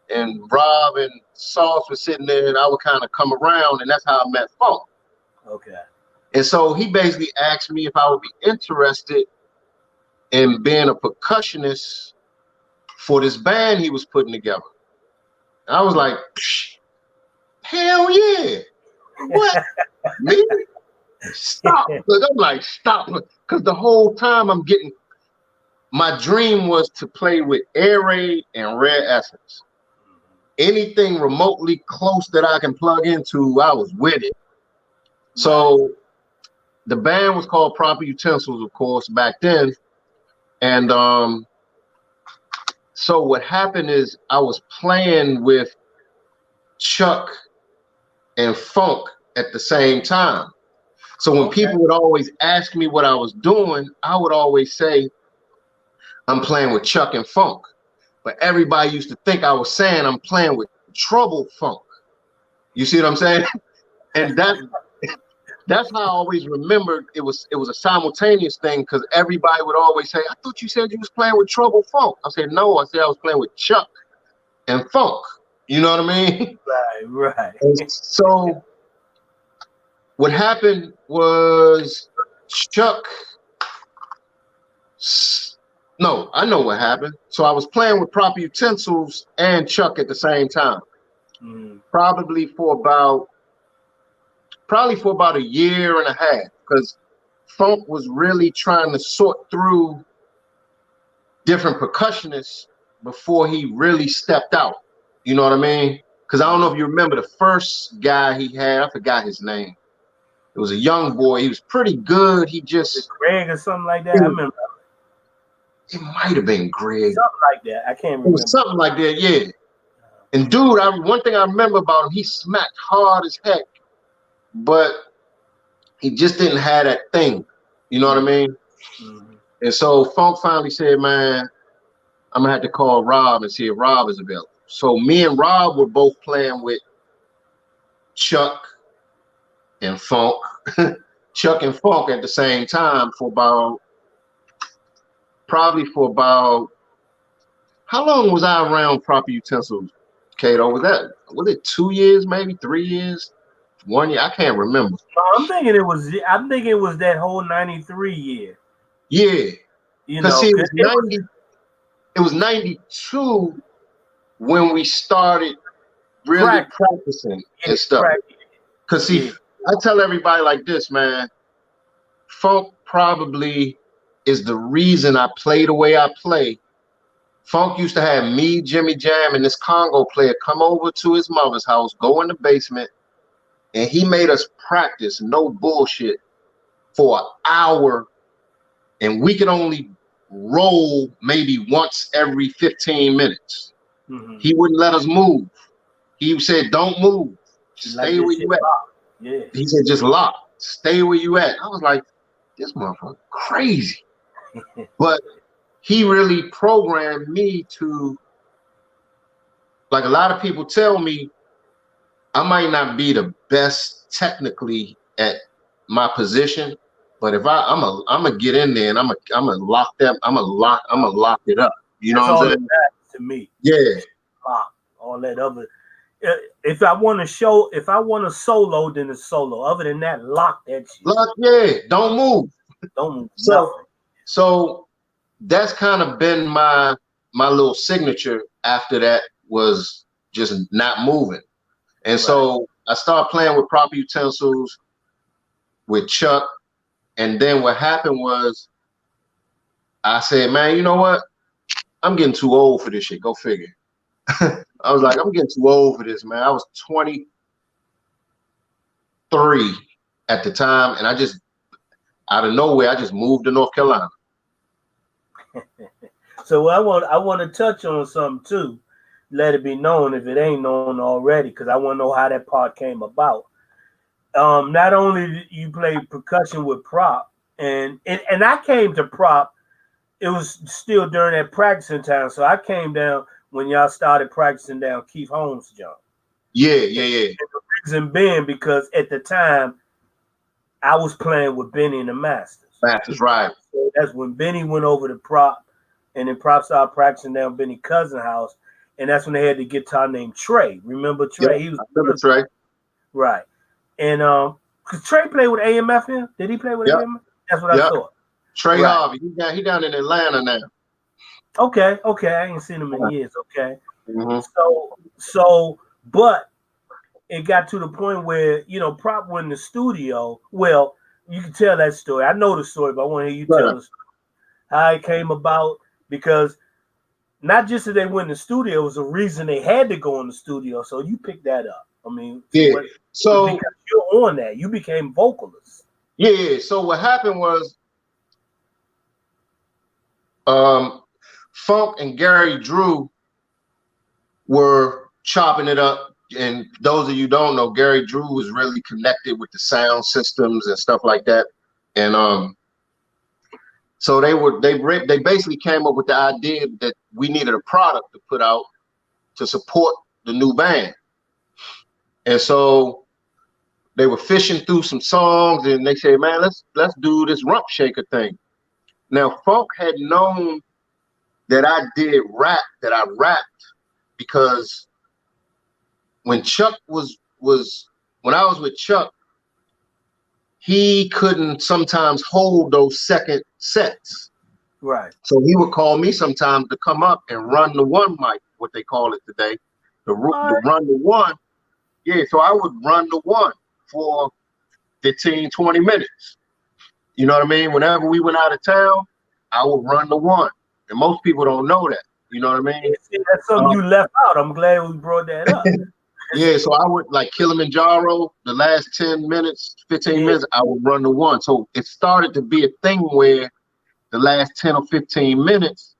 and Rob and Sauce was sitting there, and I would kind of come around, and that's how I met Funk. Okay. And so he basically asked me if I would be interested in being a percussionist for this band he was putting together. And I was like, hell yeah. What? Me? Stop. Look, I'm like, stop. Because the whole time my dream was to play with Air Raid and Rare Essence. Anything remotely close that I can plug into, I was with it. So the band was called Proper Utensils, of course, back then. And so what happened is I was playing with Chuck and Funk at the same time. So when people would always ask me what I was doing, I would always say, I'm playing with Chuck and Funk. But everybody used to think I was saying I'm playing with Trouble Funk. You see what I'm saying? And that's how I always remembered it was a simultaneous thing, because everybody would always say, I thought you said you was playing with Trouble Funk. I said, no, I said I was playing with Chuck and Funk. You know what I mean? Right. And so what happened was no, I know what happened. So I was playing with Proper Utensils and Chuck at the same time. Probably for about a year and a half, because Funk was really trying to sort through different percussionists before he really stepped out. You know what I mean? Because I don't know if you remember the first guy he had, I forgot his name. It was a young boy. He was pretty good. He just Greg or something like that. I remember. It might have been Greg. Something like that. I can't remember. It was something like that, yeah. And dude, one thing I remember about him, he smacked hard as heck, but he just didn't have that thing. You know what I mean? And so Funk finally said, man, I'm gonna have to call Rob and see if Rob is available. So me and Rob were both playing with Chuck and Funk, Chuck and Funk at the same time for about how long was I around Proper Utensils, Kato? Was it 2 years, maybe 3 years, 1 year? I can't remember. I'm thinking it was that whole 93 year. Yeah. You know, see, it was 92 when we started really practicing and stuff. Because see, I tell everybody like this, man, Funk probably is the reason I play the way I play. Funk used to have me, Jimmy Jam, and this Congo player come over to his mother's house, go in the basement, and he made us practice, no bullshit, for an hour, and we could only roll maybe once every 15 minutes. He wouldn't let us move. He said, don't move. Stay where you at. Yeah. He said, just lock. Stay where you at. I was like, this motherfucker crazy. But he really programmed me to, like a lot of people tell me, I might not be the best technically at my position, but if I'm gonna get in there and I'm gonna lock them, I'm gonna lock it up. You know what I'm saying? To me. Yeah. All that other. If I want to solo, then it's solo. Other than that, lock that shit. Lock, yeah. Don't move. Don't move. So that's kind of been my little signature after that, was just not moving. And so I started playing with Proper Utensils with Chuck. And then what happened was I said, man, you know what? I'm getting too old for this shit. Go figure. I was like, I'm getting too old for this, man. I was 23 at the time. And I just, out of nowhere, I just moved to North Carolina. So I want to touch on something too. Let it be known if it ain't known already, because I want to know how that part came about. Not only did you play percussion with Prop, and I came to Prop, it was still during that practicing time. So I came down when y'all started practicing down Keith Holmes' jump. Yeah. And the reason being because at the time I was playing with Benny and the Masters. Masters, right. So that's when Benny went over to Prop, and then Prop started practicing down Benny's cousin's house. And that's when they had the guitar named Trey. Remember Trey? Yep, I remember Trey. Right. And because Trey played with AMF here. Did he play with AMF? That's what I thought. Trey Harvey. He down in Atlanta now. Okay. I ain't seen him in years. Okay. So, but it got to the point where, Prop went in the studio. Well, You can tell that story. I know the story, but I want to hear you tell Right. us how it came about. Because not just that they went in the studio, it was a reason they had to go in the studio. So you picked that up. I mean, from Yeah. what So because you're on that, you became vocalist. yeah. So what happened was, um, Funk and Gary Drew were chopping it up. And those of you who don't know, Gary Drew was really connected with the sound systems and stuff like that. And so they basically came up with the idea that we needed a product to put out to support the new band. And so they were fishing through some songs, and they said, "Man, let's do this Rump Shaker thing." Now, Funk had known that I did rap, that I rapped, because when Chuck was when I was with Chuck, he couldn't sometimes hold those second sets. Right. So he would call me sometimes to come up and run the one mic, what they call it today, the What? run the one. Yeah, so I would run the one for 15, 20 minutes. You know what I mean? Whenever we went out of town, I would run the one. And most people don't know that. You know what I mean? See, that's something Um, you left out. I'm glad we brought that up. yeah, so I would like Kilimanjaro, the last 10 minutes, 15 Yeah. minutes, I would run the one. So it started to be a thing where the last 10 or 15 minutes,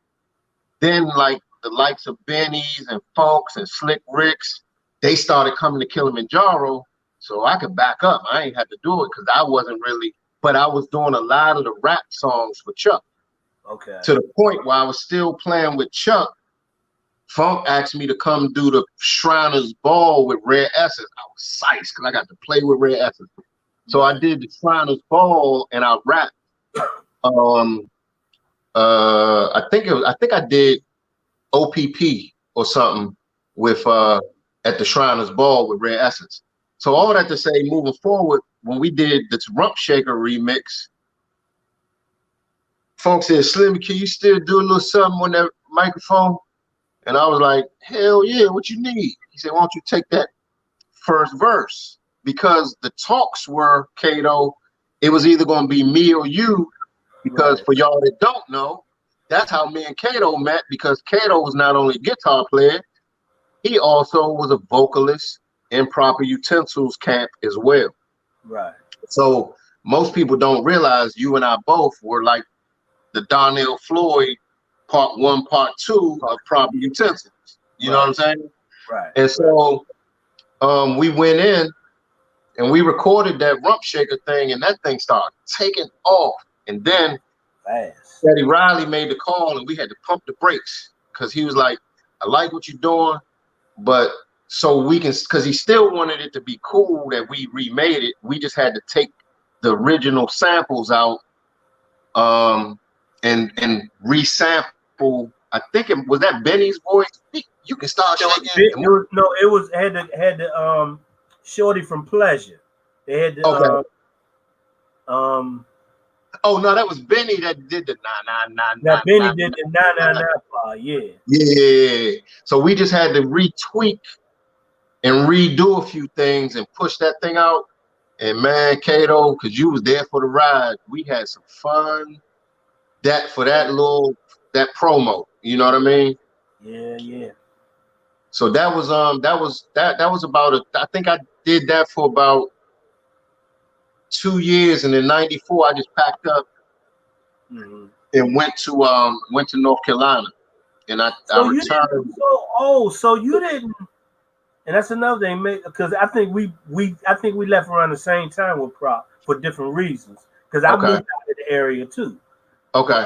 then like the likes of Benny's and Folks and Slick Ricks, they started coming to Kilimanjaro so I could back up. I ain't had to do it because I wasn't really, but I was doing a lot of the rap songs for Chuck, Okay. to the point where I was still playing with Chuck. Funk asked me to come do the Shriners Ball with Red Essence. I was psyched because I got to play with Red Essence. So Right. I did the Shriners Ball and I rapped. Um, I think I did OPP or something with at the Shriners Ball with Red Essence. So all that to say, moving forward, when we did this Rump Shaker remix, Funk said, "Slim, can you still do a little something on that microphone?" And I was like, "Hell yeah, what you need?" He said, "Why don't you take that first verse?" Because the talks were, Kato, it was either going to be me or you. Because Right. for y'all that don't know, that's how me and Kato met, because Kato was not only a guitar player, he also was a vocalist in Proper Utensils camp as well. Right. So most people don't realize you and I both were like the Donnell Floyd part one, part two of Proper Utensils. You know what Right. I'm saying? Right. And Right. so we went in and we recorded that Rump Shaker thing, and that thing started taking off. And then Fast. Eddie Riley made the call, and we had to pump the brakes because he was like, "I like what you're doing, but so we can," because he still wanted it to be cool that we remade it. We just had to take the original samples out, and resample. I think it was that Benny's voice. You can start shaking. It was no. It was had the Shorty from Pleasure. They had the Okay. um. Oh no, that was Benny that did the nah nah nah Now nah Benny nah did the nah nah. 999 part. Yeah. Yeah. So we just had to retweak and redo a few things and push that thing out. And man, Kato, because you was there for the ride, we had some fun. That for that promo, you know what I mean? Yeah. Yeah. So that was about I think I did that for about 2 years, and in '94 I just packed up Mm-hmm. and went to North Carolina, and I So you didn't. returned. So you didn't. And that's another thing, because I think we left around the same time with Prop for different reasons. Because I Okay, moved out of the area too. okay.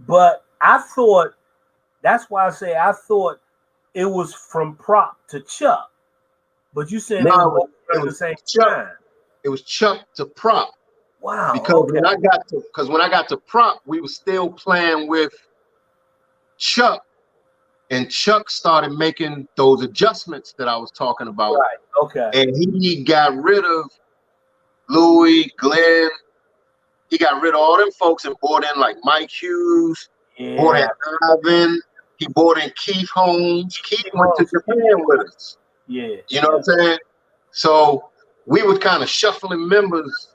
But I thought that's why I say I thought it was from Prop to Chuck. But you saying No, they was both it around the was same Chuck. time. It was Chuck to Prop, Wow. because Okay. when I got to Prop, we were still playing with Chuck, and Chuck started making those adjustments that I was talking about, Right. Okay. and he got rid of Louis, Glenn. He got rid of all them folks and brought in like Mike Hughes, brought in Yeah. Ivan. He brought in Keith Holmes. Keith Keep went to on. Japan with us. Yeah. You know Yeah. what I'm saying? So we were kind of shuffling members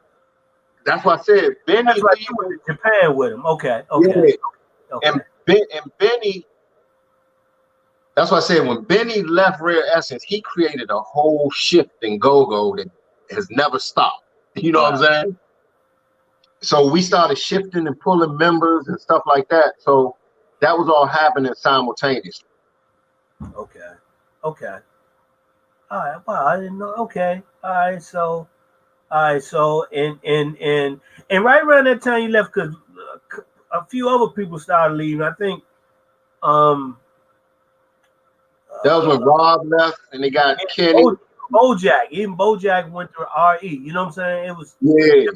That's why I said Benny That's why you leaving. went to Japan with him. Okay, okay, Yeah, okay. and Benny. That's why I said when Benny left Rare Essence, he created a whole shift in go-go that has never stopped. You know what I'm Wow. saying? So we started shifting and pulling members and stuff like that. So that was all happening simultaneously. Okay. Okay. All right. Wow. I didn't know. Okay. All right. So. All right. So and right around that time you left, because a few other people started leaving. I think. Um. That was when Uh. Rob left and they got Kenny. Bo, Bojack. Even Bojack went to RE. You know what I'm saying? It was Yeah.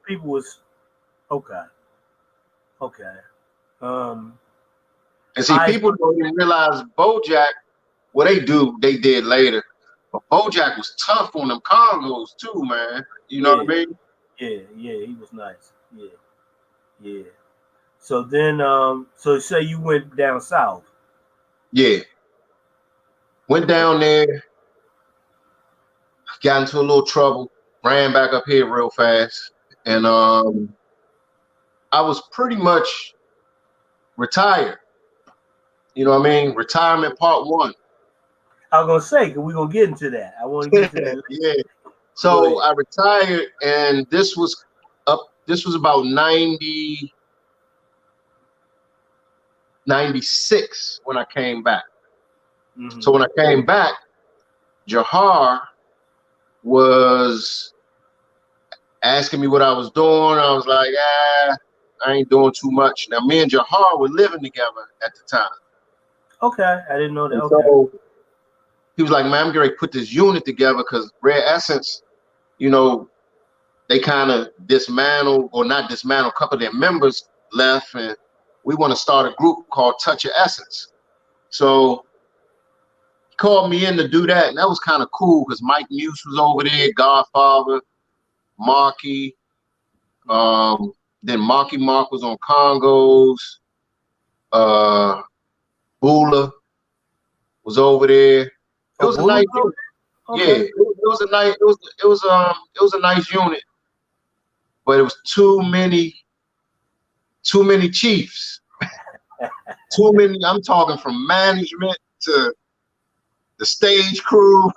people was okay. Okay. Um. And see, I. people don't even realize Bojack, what they did later. But Bojack was tough on them Congos too, man. You know what Yeah. I mean? Yeah. Yeah. He was nice. Yeah. Yeah. So then, so say you went down south. Yeah. Went down there, got into a little trouble, ran back up here real fast. And I was pretty much retired. You know what I mean? Retirement part one. I was gonna say, cause we're gonna get into that. I want to get to that. Yeah. Go So ahead. I retired and this was about 96 when I came back. So Mm-hmm. when I came back, Jahar was asking me what I was doing. I was like, I ain't doing too much. Now me and Jahar were living together at the time. Okay, I didn't know that. And Okay. so he was like, man, I'm going to put this unit together because Rare Essence, you know, they kind of dismantled, or not dismantled, a couple of their members left, and we want to start a group called Touch Your Essence. So he called me in to do that, and that was kind of cool because Mike Muse was over there, Godfather, Marky, um, then Marky Mark was on Congos, uh, Bula was over there. It Oh, was a Bula nice was over unit. there? Yeah, Okay. it was a nice, it was a nice unit, but it was too many chiefs. Too many. I'm talking from management to the stage crew.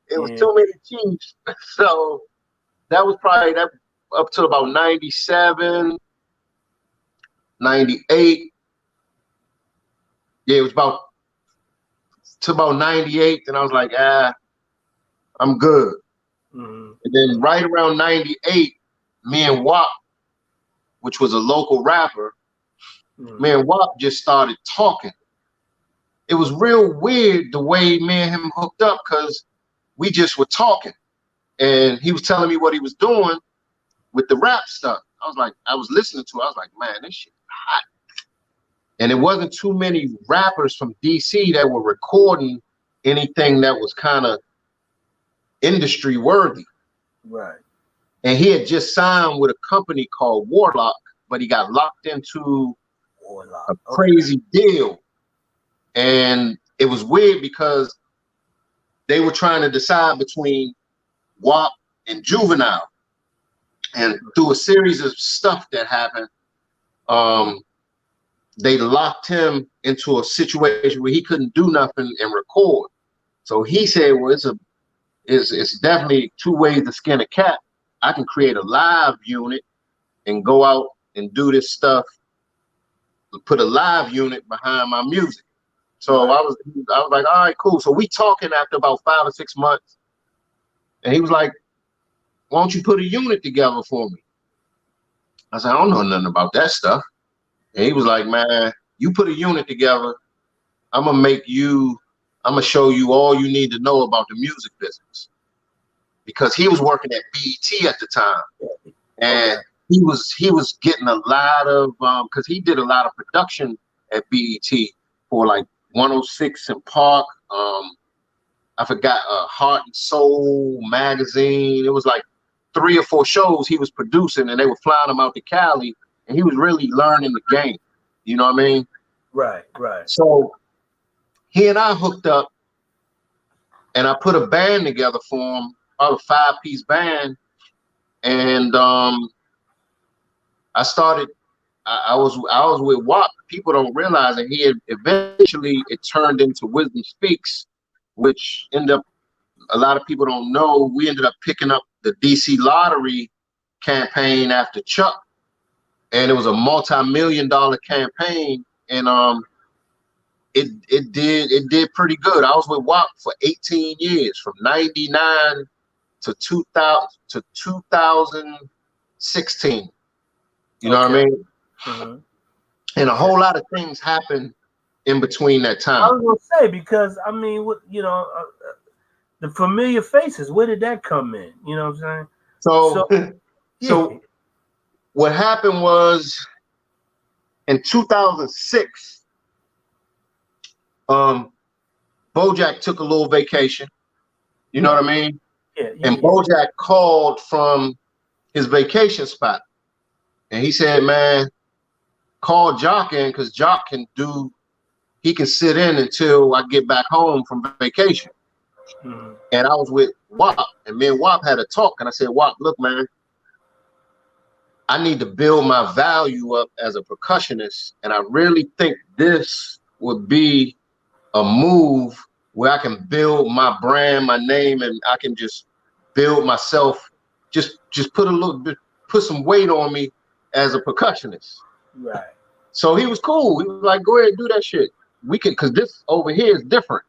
It was Yeah. too many chiefs. So that was probably that up to about 97, 98. Yeah, it was about 98. And I was like, I'm good. Mm-hmm. And then right around 98, me and WAP, which was a local rapper, Mm-hmm. me and WAP just started talking. It was real weird the way me and him hooked up because we just were talking. And he was telling me what he was doing with the rap stuff. I was listening to it. I was like, man, this shit hot. And it wasn't too many rappers from DC that were recording anything that was kind of industry worthy. Right. And he had just signed with a company called Warlock, but he got locked into Warlock. a Okay. crazy deal. And it was weird because they were trying to decide between WAP and Juvenile. And through a series of stuff that happened, um, they locked him into a situation where he couldn't do nothing and record. So he said, well, it's definitely two ways to skin a cat. I can create a live unit and go out and do this stuff, put a live unit behind my music. So Right. I was like, all right, cool. So we talking after about 5 or 6 months, and he was like, why don't you put a unit together for me? I said, I don't know nothing about that stuff. And he was like, man, you put a unit together, I'm gonna show you all you need to know about the music business. Because he was working at BET at the time. And Okay. he was getting a lot of because he did a lot of production at BET for like 106 and Park. I forgot Heart and Soul magazine. It was like 3 or 4 shows he was producing, and they were flying him out to Cali, and he was really learning the game. You know what I mean? Right. Right. So he and I hooked up, and I put a band together for him, about a 5-piece band, and I started. I was with WAP. People don't realize that he had eventually it turned into Wisdom Speaks, which ended up a lot of people don't know. We ended up picking up the DC lottery campaign after Chuck, and it was a multi-million-dollar campaign, and it did pretty good. I was with WAP for 18 years, from '99 to 2000 to 2016. You know what I Okay. mean? Mm-hmm. And a Okay. whole lot of things happened in between that I time. was gonna say because I mean, what the familiar faces. Where did that come in? You know what I'm saying? So, So yeah. so what happened was in 2006, um, Bojack took a little vacation. You know Yeah. what I mean? Yeah. Yeah. And Yeah. Bojack called from his vacation spot, and he said, "Man, call Jock in because Jock can do. He can sit in until I get back home from vacation." Mm-hmm. And I was with WAP, and me and WAP had a talk, and I said, "WAP, look, man, I need to build my value up as a percussionist, and I really think this would be a move where I can build my brand, my name, and I can just build myself, just put a little bit, put some weight on me as a percussionist." Right. So he was cool. He was like, "Go ahead, do that shit. We can, cause this over here is different."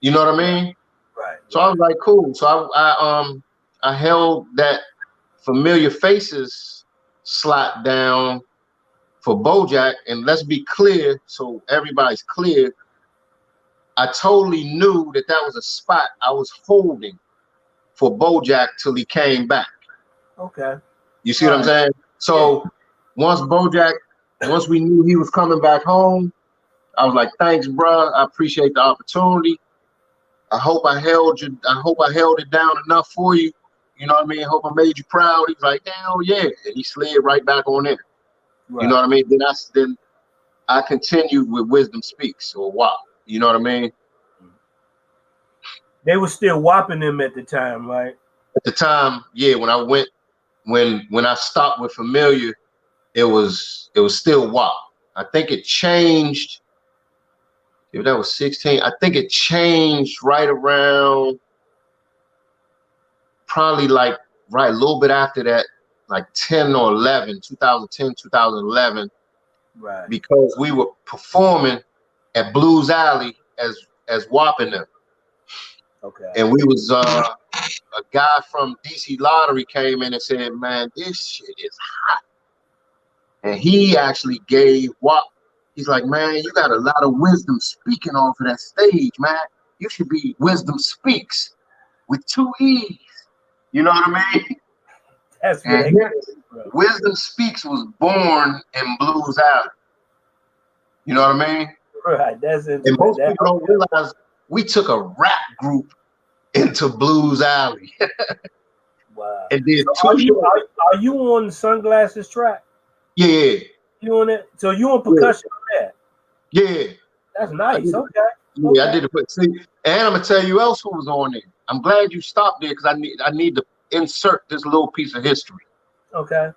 You know what I Right. mean? Right. So I Right. was like, "Cool." So I held that familiar faces slot down for Bojack, and let's be clear, so everybody's clear. I totally knew that that was a spot I was holding for Bojack till he came back. Okay. You see All what I'm right. saying? Yeah. So once Bojack, once we knew he was coming back home, I was like, "Thanks, bro. I appreciate the opportunity. I hope I held you. I hope I held it down enough for you. You know what I mean? I hope I made you proud." He's like, "Hell yeah!" And he slid right back on in. You know Right. what I mean? Then I continued with Wisdom Speaks or WAP. You know what I mean? They were still whopping them at the time, right? At the time, yeah, when I went, when I stopped with Familiar, it was still WAP. I think it changed. If that was 16, I think it changed right around probably like right a little bit after that, like 10 or 11, 2010, 2011, Right. because we were performing at Blues Alley as WAP in them. Okay. And we was a guy from DC Lottery came in and said, "Man, this shit is," and he actually gave WAP. He's like, "Man, you got a lot of wisdom speaking off of that stage, man. You should be Wisdom Speaks with two E's." You know what I mean? That's where And they his came from. Wisdom Speaks was born in Blues Alley. You know what I mean? Right. That's And interesting. most That people don't okay. realize we took a rap group into Blues Alley Wow. and did So two shows. are you on the sunglasses track? Yeah, yeah, You on it? So you on yeah, percussion on that? yeah. That's I nice. did it. Okay. Yeah, I Okay. did it. See, and I'm gonna tell you else who was on there. I'm glad you stopped there because I need to insert this little piece of history. Okay.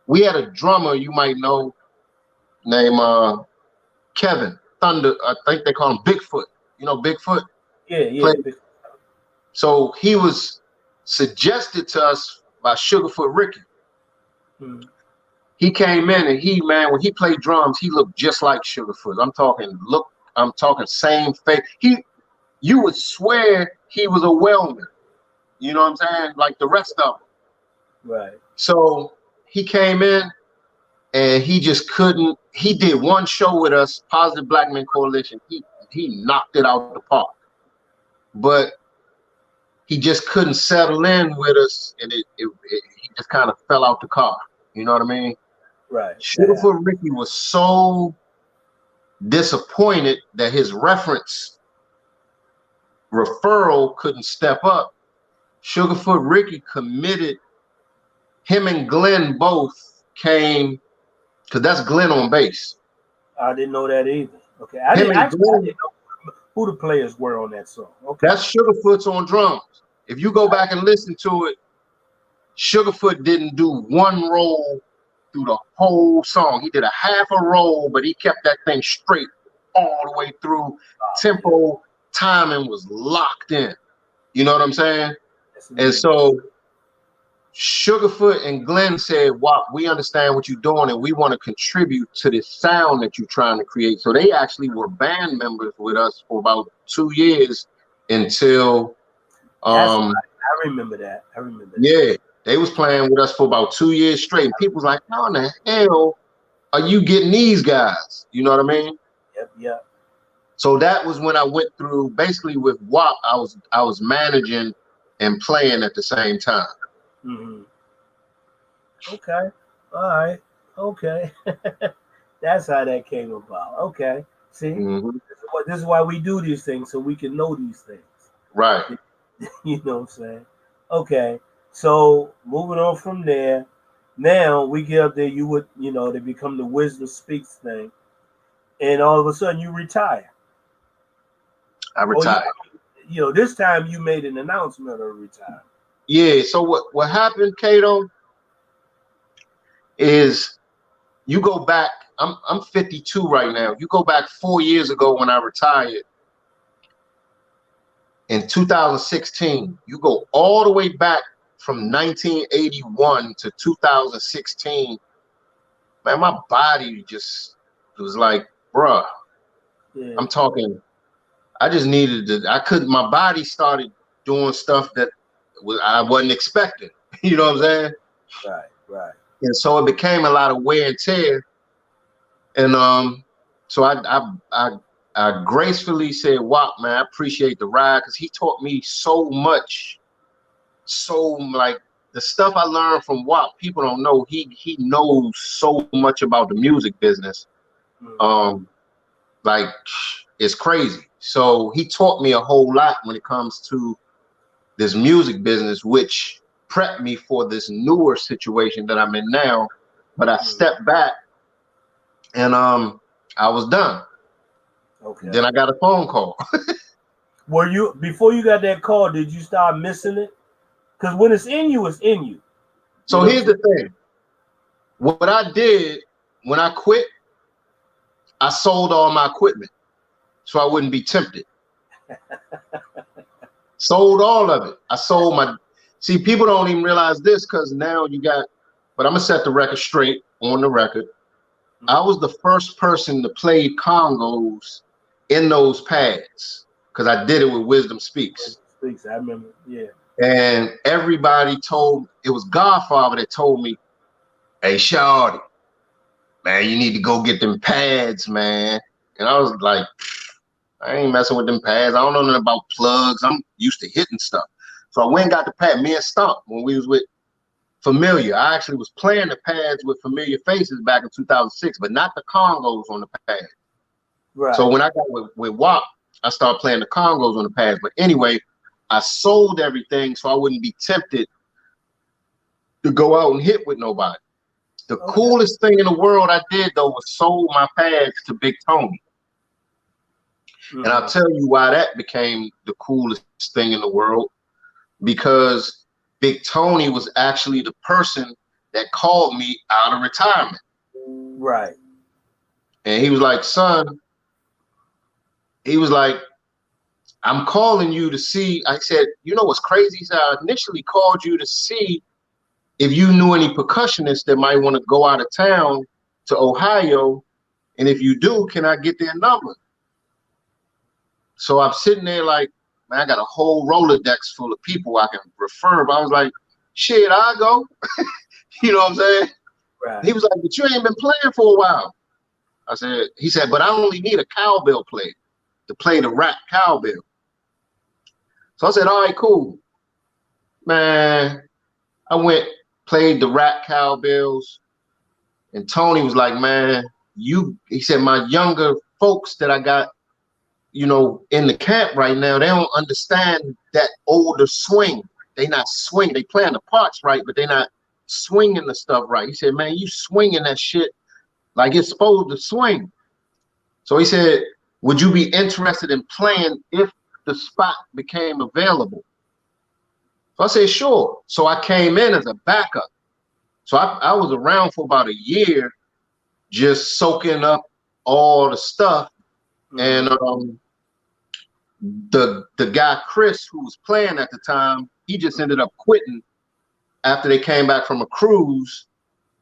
We had a drummer you might know named Kevin Thunder. I think they call him Bigfoot. You know Bigfoot Yeah. play. Yeah. So he was suggested to us by Sugarfoot Ricky. Mm, He came in and man, when he played drums, he looked just like Sugarfoot. I'm talking same face. You would swear he was a Wellman. You know what I'm saying? Like the rest of them. right. So he came in and he just couldn't. He did one show with us, Positive Black Men Coalition. He knocked it out the park, but he just couldn't settle in with us, and he just kind of fell out the car. You know what I mean? Right. That happened. Sugarfoot Ricky was so disappointed that his reference referral couldn't step up. Sugarfoot Ricky committed. Him and Glenn both came because that's Glenn on bass. I didn't know that either. Okay. I Him didn't and actually. I Glenn, didn't know who the players were on that song. Okay. that's Sugarfoot's on drums. If you go back and listen to it, Sugarfoot didn't do one roll through the whole song. He did a half a roll, but he kept that thing straight all the way through. Tempo, timing was locked in. You know what I'm saying? And so Sugarfoot and Glenn said, "Wow, we understand what you're doing, and we want to contribute to this sound that you're trying to create." So they actually were band members with us for about 2 years until I remember that. yeah, they was playing with us for about 2 years straight. And people's like, "How in the hell are you getting these guys?" You know what I mean? Yep. So that was when I went through basically with WAP. I was managing and playing at the same time. Mm-hmm. Okay. All right. Okay. That's how that came about. Okay. See, Mm-hmm. this is why we do these things, so we can know these things. Right. You know what I'm saying? Okay. So moving on from there, now we get up there. You would, they become the Wisdom Speaks thing, and all of a sudden you retire. I Or retired. this time you made an announcement of retirement. Yeah. So what happened, Kato, is you go back. I'm 52 right now. You go back 4 years ago when I retired in 2016. You go all the way back from 1981 to 2016. Man, my body just was like, bruh. Yeah. I'm talking. I just needed to. I couldn't. My body started doing stuff that I wasn't expecting. You know what I'm saying? Right. And so it became a lot of wear and tear. And so I gracefully said, "Wow, man, I appreciate the ride," because he taught me so much. So like the stuff I learned from WAP, people don't know. He knows so much about the music business. Mm-hmm. Like it's crazy. So he taught me a whole lot when it comes to this music business, which prepped me for this newer situation that I'm in now. But I stepped back and I was done. Okay. Then I got a phone call. Were you before you got that call? Did you start missing it? Because when it's in you, it's in you. You So know what I'm here's the saying? thing. What I did when I quit, I sold all my equipment so I wouldn't be tempted. Sold all of it. I sold my. See, people don't even realize this because now you got. But I'm gonna set the record straight on the record. I was the first person to play congos in those pads because I did it with Wisdom Speaks. Speaks. I remember. Yeah. And everybody told it was Godfather that told me, "Hey, Shawty, man, you need to go get them pads, man." And I was like, I ain't messing with them pads. I don't know nothing about plugs. I'm used to hitting stuff. So I went and got the pad. Me and Stump, when we was with Familiar, I actually was playing the pads with Familiar Faces back in 2006, but not the congos on the pad. Right. So when I got with WAP, I started playing the congos on the pads. But anyway, I sold everything so I wouldn't be tempted to go out and hit with nobody. The coolest thing in the world I did though was sold my pads to Big Tony. And I'll tell you why that became the coolest thing in the world, because Big Tony was actually the person that called me out of retirement. Right. And he was like, "Son," he was like, "I'm calling you to see." I said, "You know what's crazy? He said, I initially called you to see if you knew any percussionists that might want to go out of town to Ohio. And if you do, can I get their number?" So I'm sitting there like, man, I got a whole Rolodex full of people I can refer. But I was like, shit, I'll go. You know what I'm saying? Right. He was like, "But you ain't been playing for a while." He said, "But I only need a cowbell player to play the rap cowbell." So I said, "All right, cool." Man, I went, played the rap cowbells. And Tony was like, "Man, he said, my younger folks that I got, in the camp right now, they don't understand that older swing. They not swing. They playing the parts right, but they not swinging the stuff right." He said, "Man, you swinging that shit like it's supposed to swing." So he said, "Would you be interested in playing if the spot became available?" So I said, "Sure." So I came in as a backup. So I was around for about a year, just soaking up all the stuff. And the guy Chris, who was playing at the time, he just ended up quitting after they came back from a cruise.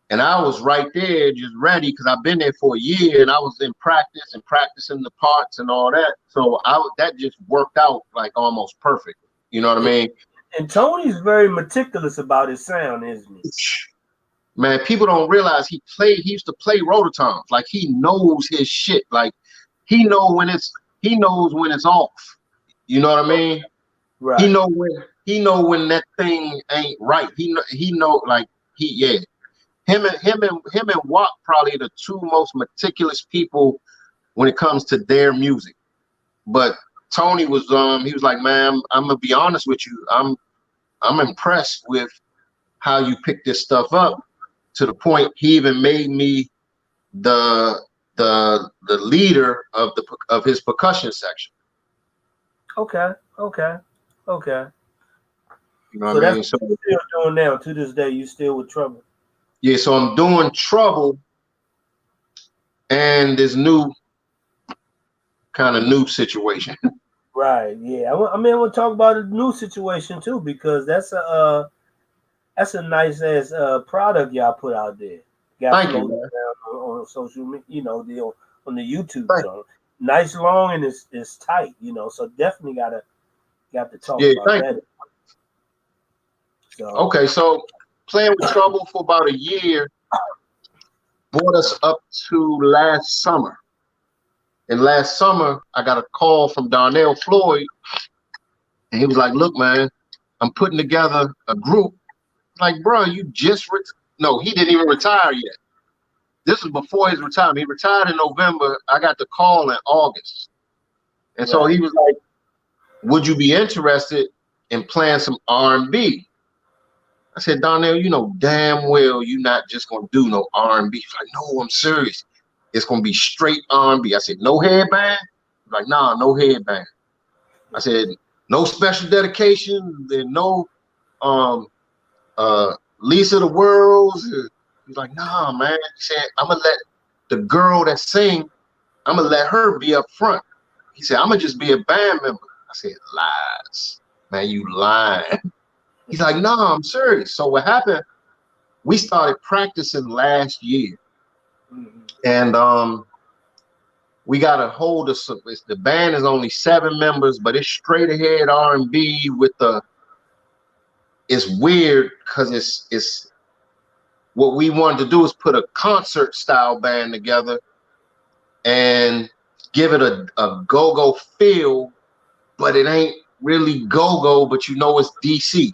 And I was right there, just ready, because I've been there for a year, and I was in practice and practicing the parts and all that. So that just worked out like almost perfect. You know what I mean? And Tony's very meticulous about his sound, isn't he? Man, people don't realize he used to play rototoms. Like, he knows his shit. Like, he knows when it's off. You know what I mean? Right. He know when that thing ain't right. He know like yeah. Him and Watt probably the two most meticulous people when it comes to their music. But Tony was he was like, man, I'm gonna be honest with you. I'm impressed with how you pick this stuff up, to the point he even made me the leader of his percussion section. Okay. You know So what I that's mean? So what you're still doing now. To this day, you still with Trouble. yeah, so I'm doing Trouble and this new situation. Right. Yeah. I mean, we'll talk about a new situation too, because that's a nice ass product y'all put out there. Got Thank you, floating man. around on social media, on the YouTube Thank channel. Nice, long, and it's tight. So definitely got to talk Yeah, about thank that. you. So Okay, so playing with Trouble for about a year brought us up to last summer. And last summer, I got a call from Darnell Floyd, and he was like, look, man, I'm putting together a group. Like, bro, you just no, he didn't even retire yet. This was before his retirement. He retired in November. I got the call in August. And so he was like, would you be interested in playing some R&B? I said, Donnell, you know damn well you're not just gonna do no R&B. He's like, no, I'm serious. It's gonna be straight R&B. I said, no headband? He's like, nah, no headband. I said, no special dedication, and no Lisa the Worlds. He's like, nah, man. He said, I'm gonna let the girl that sing, I'm gonna let her be up front. He said, I'm gonna just be a band member. I said, lies. Man, you lying. He's like, no, I'm serious. So what happened, we started practicing last year. And we got a hold of some, the band is only 7 members, but it's straight ahead R&B with it's weird because it's what we wanted to do is put a concert style band together and give it a go-go feel, but it ain't really go-go, but it's DC.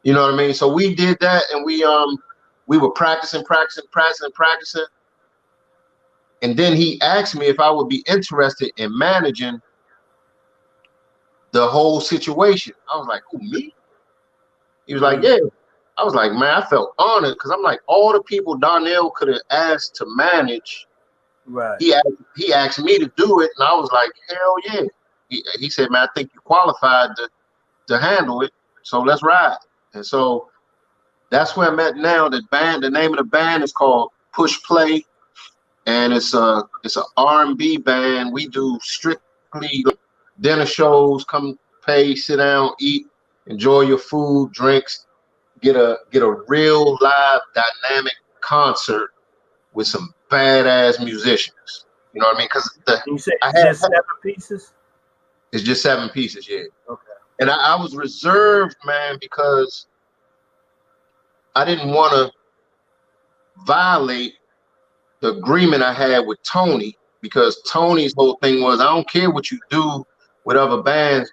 You know what I mean? So we did that, and we were practicing. And then he asked me if I would be interested in managing the whole situation. I was like, who, me? He was like, yeah. I was like, man, I felt honored, because I'm like, all the people Darnell could have asked to manage, he asked me to do it, and I was like, hell yeah. He said, man, I think you're qualified to handle it, so let's ride. And so that's where I'm at now. The name of the band is called Push Play, and it's a R&B band. We do strictly dinner shows. Come pay, sit down, eat, enjoy your food, drinks, get a real live dynamic concert with some badass musicians. You know what I mean? Because you say it's just 7 pieces. It's just 7 pieces, yeah. Okay. And I was reserved, man, because I didn't want to violate the agreement I had with Tony, because Tony's whole thing was, I don't care what you do with other bands,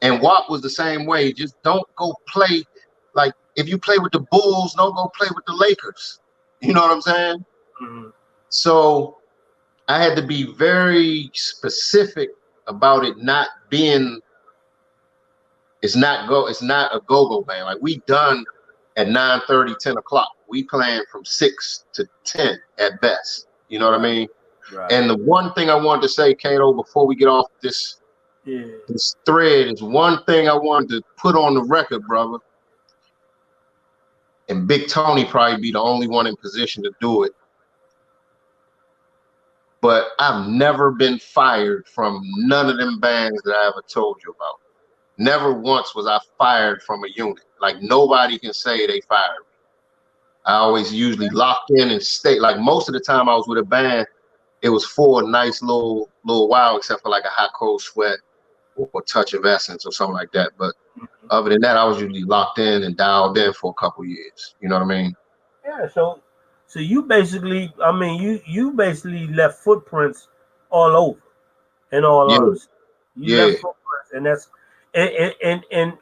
and Watt was the same way. Just don't go play, like, if you play with the Bulls, don't go play with the Lakers. You know what I'm saying? So I had to be very specific about it not being, it's not a go-go band. Like, we done at 9:30, 10 o'clock. We playing from 6 to 10 at best. You know what I mean? Right. And the one thing I wanted to say, Kato, before we get off this thread, is one thing I wanted to put on the record, brother. and Big Tony probably be the only one in position to do it. But I've never been fired from none of them bands that I ever told you about. Never once was I fired from a unit. Like nobody can say they fired me. I always usually locked in and stay. Like most of the time I was with a band, it was for a nice little while, except for like a hot cold sweat or a touch of essence or something like that. But other than that, I was usually locked in and dialed in for a couple years. You know what I mean? Yeah. So you basically, I mean, you basically left footprints all over. In all Yeah, honesty, you yeah. left footprints, and that's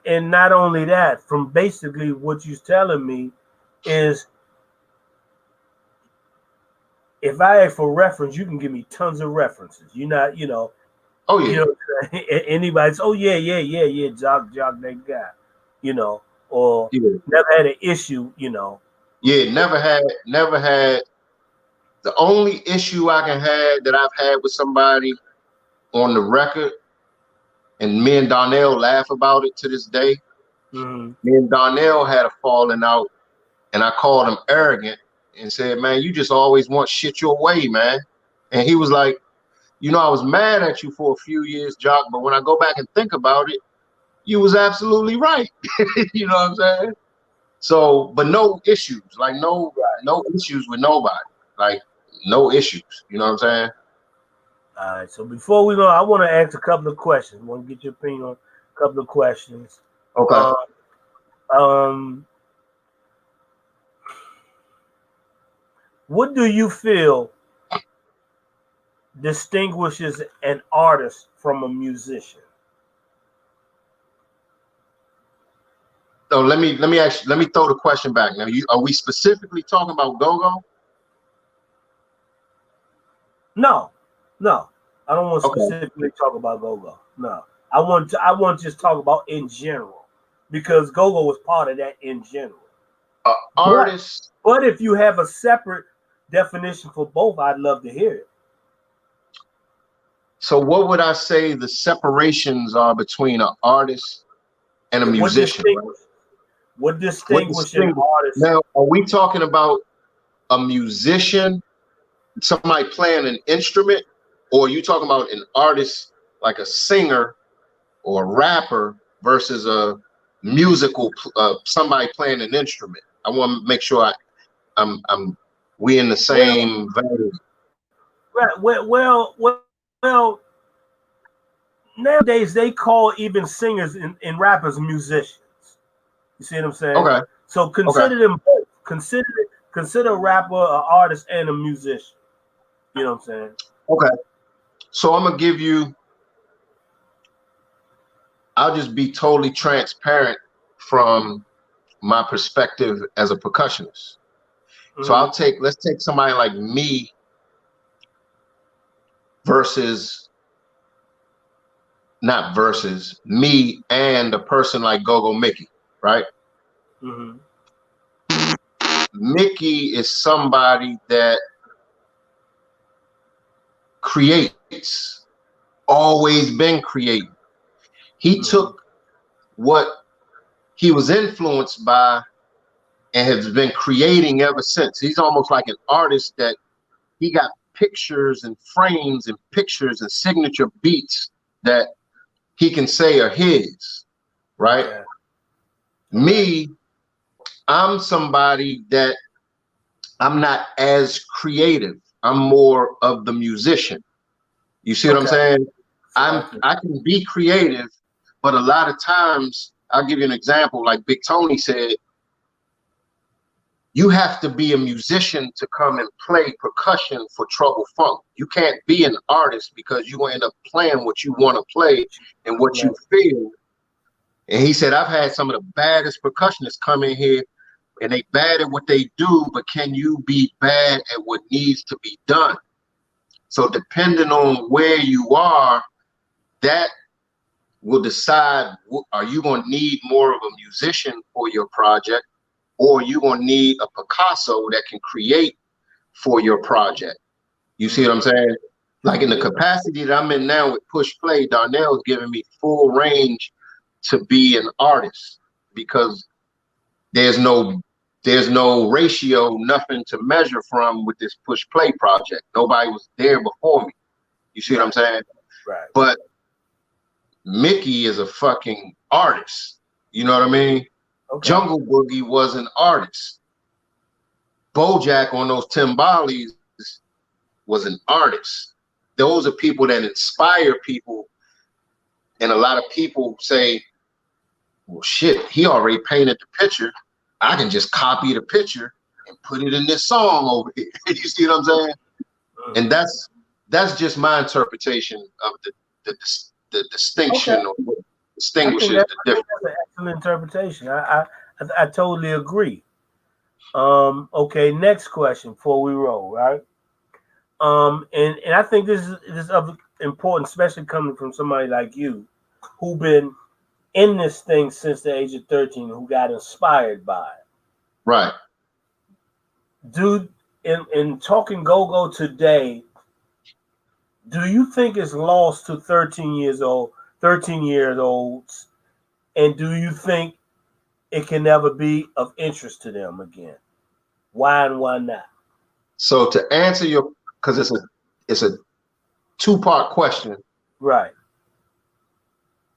and not only that. From basically what you're telling me is, if I ask for reference, you can give me tons of references. You're not, Oh you yeah, know, anybody's. Oh yeah, yeah, Jock, that guy, or yeah, never had an issue. yeah. Never had. The only issue I can have that I've had with somebody on the record, and me and Donnell laugh about it to this day. Mm-hmm. Me and Donnell had a falling out, and I called him arrogant and said, "Man, you just always want shit your way, man." And he was like, I was mad at you for a few years, Jock, but when I go back and think about it, you was absolutely right. You know what I'm saying? So, but no issues, like no issues with nobody, like no issues. You know what I'm saying? All right. So before we go, I want to ask a couple of questions. I want to get your opinion on a couple of questions. Okay. Um, um, what do you feel distinguishes an artist from a musician? So let me throw the question back. Now, are we specifically talking about go-go? No, no, I don't want to Okay. specifically talk about go-go. No, I want to just talk about in general, because go-go was part of that in general. But Artists. but if you have a separate definition for both, I'd love to hear it. So what would I say the separations are between an artist and a Yeah, musician, right? what What distinguish an distinguish? artist? Now, are we talking about a musician, somebody playing an instrument, or are you talking about an artist like a singer or a rapper versus a musical somebody playing an instrument? I want to make sure I'm we in the Well, same vein. right. Well. Nowadays, they call even singers and rappers musicians. You see what I'm saying? Okay, So okay, consider them both. Consider a rapper, an artist, and a musician. You know what I'm saying? okay. So I'm gonna give you. I'll just be totally transparent from my perspective as a percussionist. So Mm-hmm. let's take somebody like me versus not versus me and a person like Gogo Mickey, right? Mm-hmm. Mickey is somebody that creates, always been creating. He Mm-hmm. took what he was influenced by and has been creating ever since. He's almost like an artist that he got pictures and frames and pictures and signature beats that he can say are his, right? Okay. All right. Me, I'm somebody that I'm not as creative. I'm more of the musician. You see what I'm Okay. saying? So I can be creative, but a lot of times, I'll give you an example. Like Big Tony said, you have to be a musician to come and play percussion for Trouble Funk. You can't be an artist because you end up playing what you want to play and what you feel. And he said, I've had some of the baddest percussionists come in here and they bad at what they do, but can you be bad at what needs to be done? So depending on where you are, that will decide, are you going to need more of a musician for your project, or are you going to need a Picasso that can create for your project? You see what I'm saying? Like in the yeah. capacity that I'm in now with Push Play, Darnell is giving me full range to be an artist because there's no there's no ratio, nothing to measure from with this push play project. Nobody was there before me. You see what I'm saying? Right. But Mickey is a fucking artist. You know what I mean? Okay. Jungle Boogie was an artist. Bojack on those Timbales was an artist. Those are people that inspire people. And a lot of people say, well, shit, he already painted the picture. I can just copy the picture and put it in this song over here. You see what I'm saying? Mm-hmm. And that's just my interpretation of the distinction, okay. or what distinguishes the difference. That's an excellent interpretation. I totally agree. Okay, next question before we roll, right? And I think this is of importance, especially coming from somebody like you, who been in this thing since the age of 13, who got inspired by it. Right. Dude, in talking go-go today, do you think it's lost to 13 years olds, and do you think it can never be of interest to them again? Why and why not? So to answer your, because it's a two-part question, Right.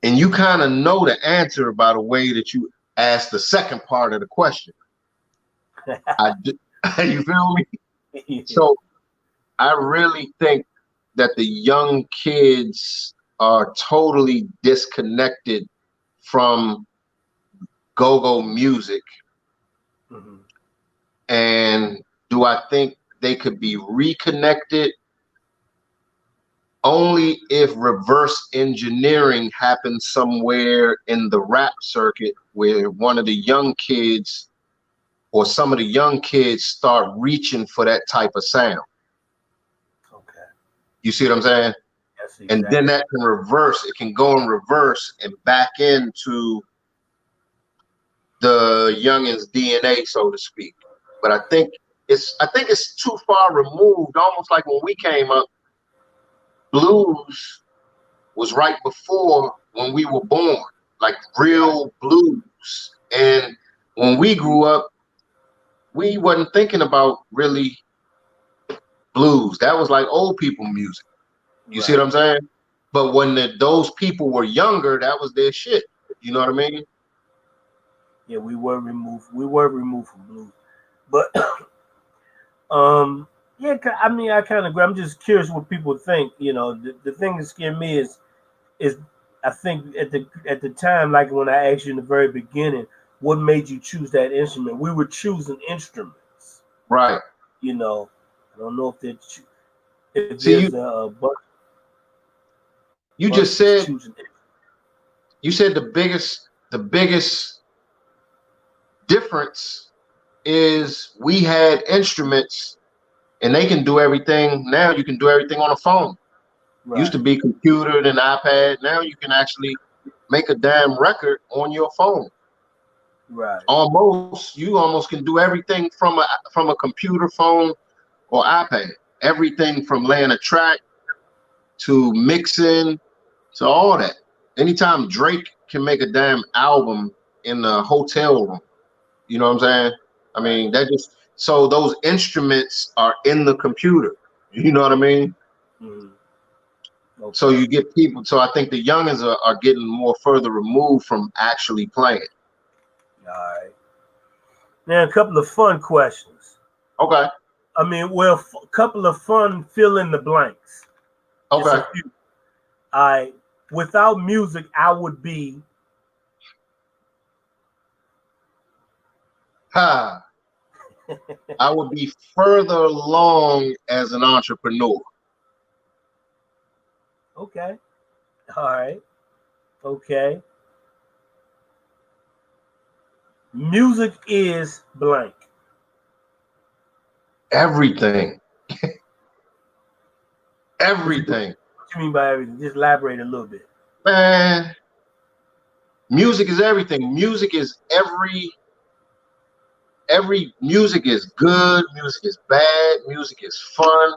and you kind of know the answer by the way that you asked the second part of the question. You feel me? Yeah. So I really think that the young kids are totally disconnected from go-go music. Mhm. And do I think they could be reconnected? Only if reverse engineering happens somewhere in the rap circuit, where one of the young kids or some of the young kids start reaching for that type of sound. Okay. You see what I'm saying? Yes, exactly. And then that can reverse. It can go in reverse and back into the youngins' DNA, so to speak. But I think it's too far removed. Almost like when we came up, blues was right before when we were born, like real blues. And when we grew up, we wasn't thinking about really blues. That was like old people music. You see what I'm saying? But when those people were younger, that was their shit. You know what I mean? Yeah, we were removed. We were removed from blues, but yeah. I mean, I kind of agree. I'm just curious what people think. You know, the thing that scared me is I think at the time, like when I asked you in the very beginning, what made you choose that instrument? We were choosing instruments. Right. You know, I don't know if See, there's a bunch you that's just said choosing. the biggest difference is we had instruments and they can do everything. Now you can do everything on a phone. Right. Used to be computer and iPad. Now you can actually make a damn record on your phone. Right. You almost can do everything from a computer, phone, or iPad. Everything from laying a track to mixing to all that. Anytime Drake can make a damn album in a hotel room, you know what I'm saying? I mean, that just, so those instruments are in the computer. You know what I mean? Mm-hmm. Okay. So you get people. So I think the youngins are getting more further removed from actually playing. All right. Now a couple of fun questions. Okay. I mean, well, a couple of fun fill in the blanks. Just Okay. a few. All right. Without music, I would be. Ha. I would be further along as an entrepreneur. Okay. All right. Okay. Music is blank. Everything. Everything. What you mean by everything? Just elaborate a little bit. Man, music is everything. Music is every music is good, music is bad, music is fun.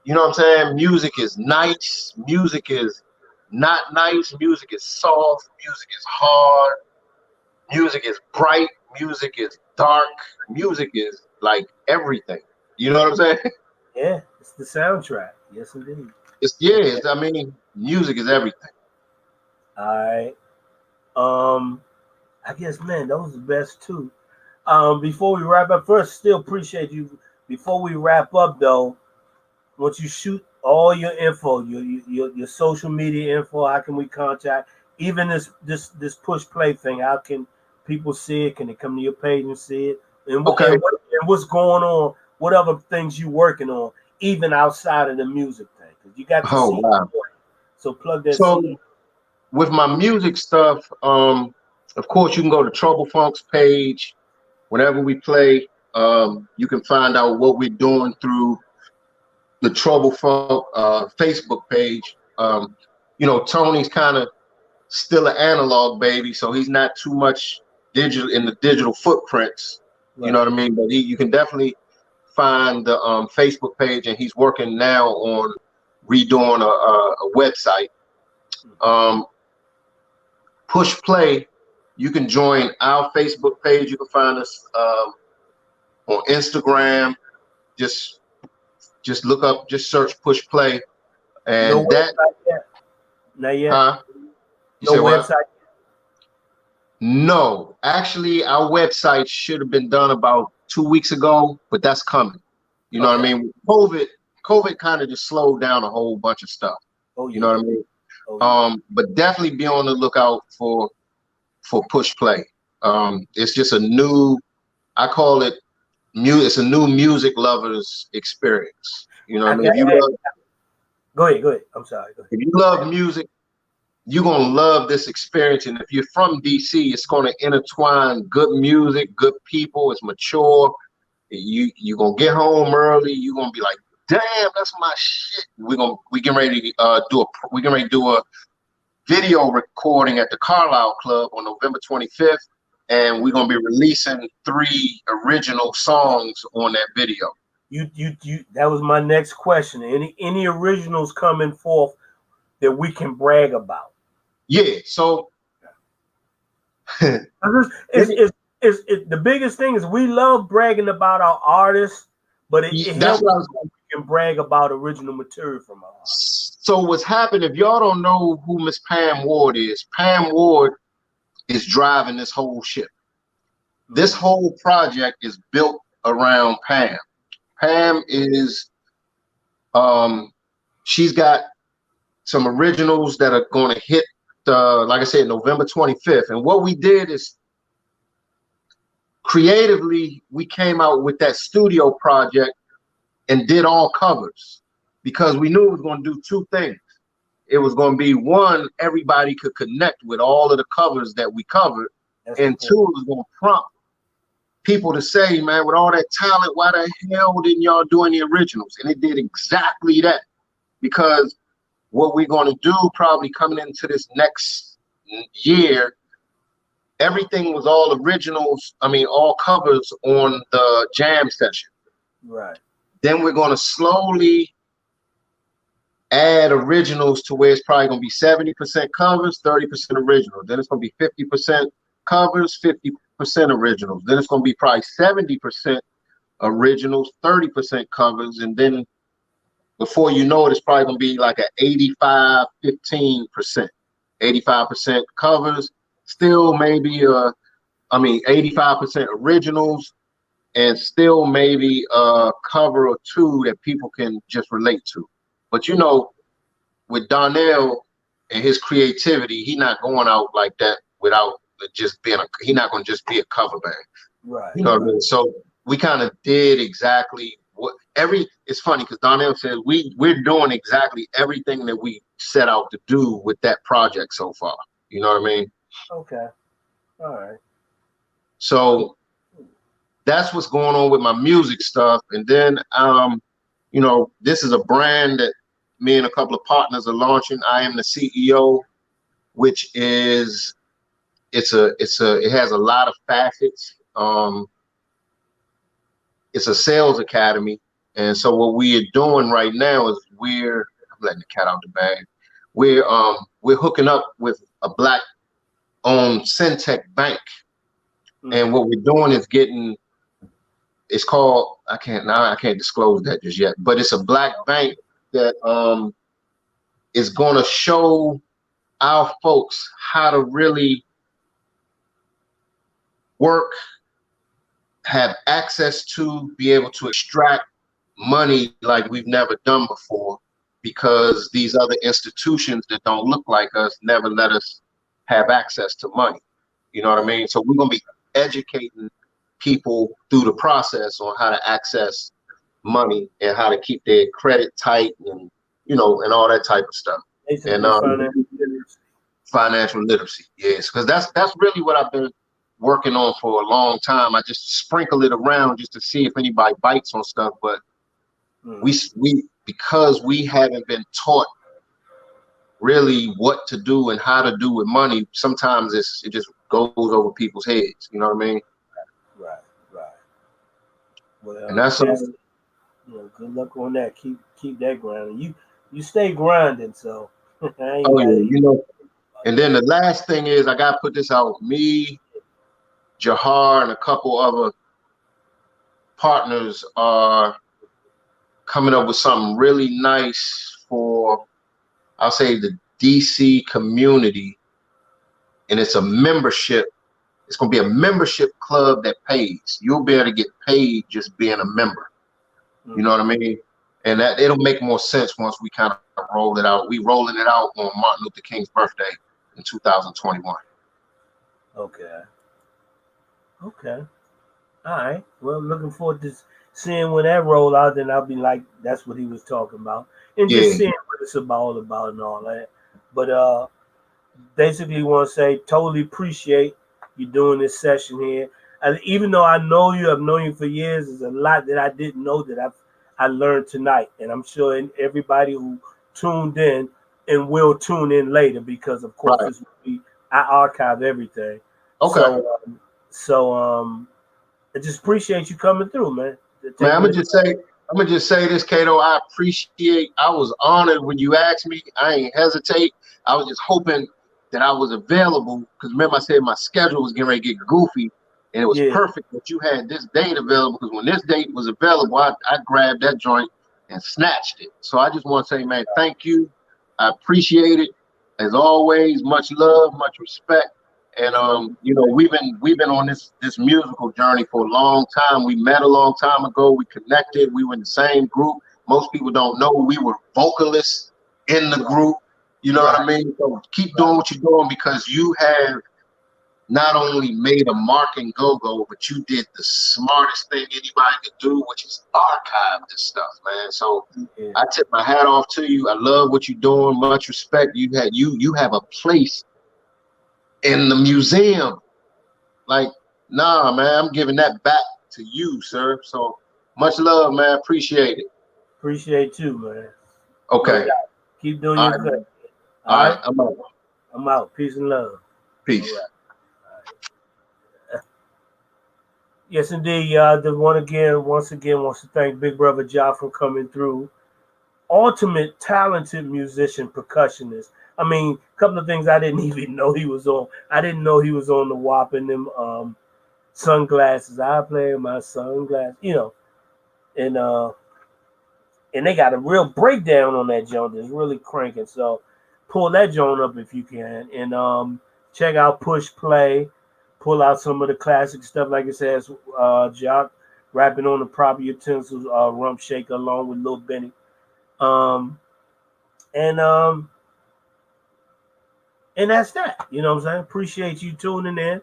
You know what I'm saying? Music is nice, music is not nice, music is soft, music is hard, music is bright, music is dark, music is like everything. You know what I'm saying? Yeah, it's the soundtrack. Yes, indeed. It's yeah, it's, I mean, music is everything. All right. I guess, man, those are the best too. Before we wrap up, first, still appreciate you. Before we wrap up, though, once you shoot all your info, your social media info, how can we contact? Even this push play thing, how can people see it? Can they come to your page and see it? Okay. And what's going on? What other things you working on, even outside of the music thing? Because you got your Oh CD, wow. so plug that So CD. with my music stuff, of course you can go to Trouble Funk's page. Whenever we play, you can find out what we're doing through the Trouble Funk Facebook page. You know, Tony's kind of still an analog baby, so he's not too much digital in the digital footprints. You know Right. what I mean? But you can definitely find the Facebook page, and he's working now on redoing a website. Um, Push play. You can join our Facebook page. You can find us on Instagram. Just just look up, just search Push Play, No and that, website yet. Not yet. huh? You No said what? website. No, actually, our website should have been done about 2 weeks ago, but that's coming. You know what I Okay. mean? COVID kind of just slowed down a whole bunch of stuff. Oh You know yeah. what I mean? Oh yeah. But definitely be on the lookout for Push Play. It's just a new, I call it it's a new music lovers experience. You know what I I mean? got. Hey, go ahead. Go ahead. I'm sorry. Go ahead. If you love music, you're gonna love this experience. And if you're from DC, it's gonna intertwine good music, good people. It's mature. You're gonna get home early. You're gonna be like, damn, that's my shit. We get ready to do a video recording at the Carlisle Club on November 25th, and we're gonna be releasing 3 original songs on that video. You. That was my next question. Any originals coming forth that we can brag about? Yeah, so The biggest thing is we love bragging about our artists, but it that's helps what I was. when we can brag about original material from our artists. So what's happened, if y'all don't know who Miss Pam Ward is, Pam Ward is driving this whole ship. This whole project is built around Pam. Pam is she's got some originals that are going to hit like I said, November 25th. And what we did is creatively we came out with that studio project and did all covers because we knew it was going to do 2 things. It was going to be, one, everybody could connect with all of the covers that we covered, That's and important. 2, it was going to prompt people to say, man, with all that talent, why the hell didn't y'all do any originals? And it did exactly that, because what we're going to do probably coming into this next year, everything was all originals, I mean, all covers on the jam session. Right. Then we're going to slowly add originals to where it's probably going to be 70% covers, 30% originals. Then it's going to be 50% covers, 50% originals. Then it's going to be probably 70% originals, 30% covers. And then before you know it, it's probably going to be like an 85, 15%. 85% covers, still maybe, 85% originals, and still maybe a cover or 2 that people can just relate to. But you know, with Donnell and his creativity, he not going out like that without just being he not going to just be a cover band. Right. You know what I mean? So we kind of did exactly what it's funny because Donnell says we're doing exactly everything that we set out to do with that project so far. You know what I mean? Okay. All right. So that's what's going on with my music stuff. And then you know, this is a brand that me and a couple of partners are launching. I am the CEO, which is it has a lot of facets. It's a sales academy, and so what we are doing right now is I'm letting the cat out the bag. We're hooking up with a black owned Syntech bank, And what we're doing is getting, it's called, I can't disclose that just yet, but it's a black bank that is going to show our folks how to really work, have access to, be able to extract money like we've never done before, because these other institutions that don't look like us never let us have access to money. You know what I mean? So we're going to be educating people through the process on how to access money and how to keep their credit tight, and and all that type of stuff. And Basically, financial literacy. financial literacy, yes, because that's really what I've been working on for a long time. I just sprinkle it around just to see if anybody bites on stuff, but we because we haven't been taught really what to do and how to do with money, sometimes it just goes over people's heads. You know what I mean? Right, right. And Well, that's Chester, good luck on that. Keep that grinding. You stay grinding, so I ain't oh mad yeah, at you. and then the last thing is I gotta put this out. Me, Jahar, and a couple other partners are coming up with something really nice for, I'll say, the DC community, and it's a membership. It's going to be a membership club that pays. You'll be able to get paid just being a member. You know what I mean? And that it'll make more sense once we kind of roll it out. We rolling it out on Martin Luther King's birthday in 2021. Okay. Okay. All right. Well, looking forward to seeing when that roll out. Then I'll be like, that's what he was talking about, and just Yeah, seeing what it's all about and all that. But basically, want to say totally appreciate you doing this session here. And even though I know you, I've known you for years, there's a lot that I didn't know that I learned tonight, and I'm sure everybody who tuned in and will tune in later because, of course, right. this will be I archive everything. Okay. So I just appreciate you coming through, man. Man, Taking the I'm gonna just say this, Kato. I appreciate. I was honored when you asked me. I ain't hesitate. I was just hoping that I was available, because remember I said my schedule was getting ready to get goofy, and it was yeah, perfect that you had this date available. Because when this date was available, I grabbed that joint and snatched it. So I just want to say, man, thank you. I appreciate it. As always, much love, much respect. And we've been on this musical journey for a long time. We met a long time ago. We connected. We were in the same group. Most people don't know we were vocalists in the group. You know what I right, mean? So keep doing what you're doing, because you have not only made a mark in go-go, but you did the smartest thing anybody could do, which is archive this stuff, man. So yeah. I tip my hat off to you. I love what you're doing. Much respect. You have a place in the museum. Like, nah, man, I'm giving that back to you, sir. So much love, man. Appreciate it. Appreciate you, man. No Okay. doubt. Keep doing All your right, good. man. All All right. right, I'm out. I'm out. Peace and love. All Peace. right. Yes, indeed, y'all. The once again, wants to thank Big Brother Ja for coming through. Ultimate talented musician, percussionist. I mean, a couple of things I didn't even know he was on. I didn't know he was on the WAP and them sunglasses. I play my sunglasses, and they got a real breakdown on that joint that's really cranking. So pull that joint up if you can, and check out Push Play. Pull out some of the classic stuff, like it says, Jock rapping on the proper utensils, Rump Shaker along with Lil Benny. Um, and um, and that's that. You know what I'm saying? Appreciate you tuning in.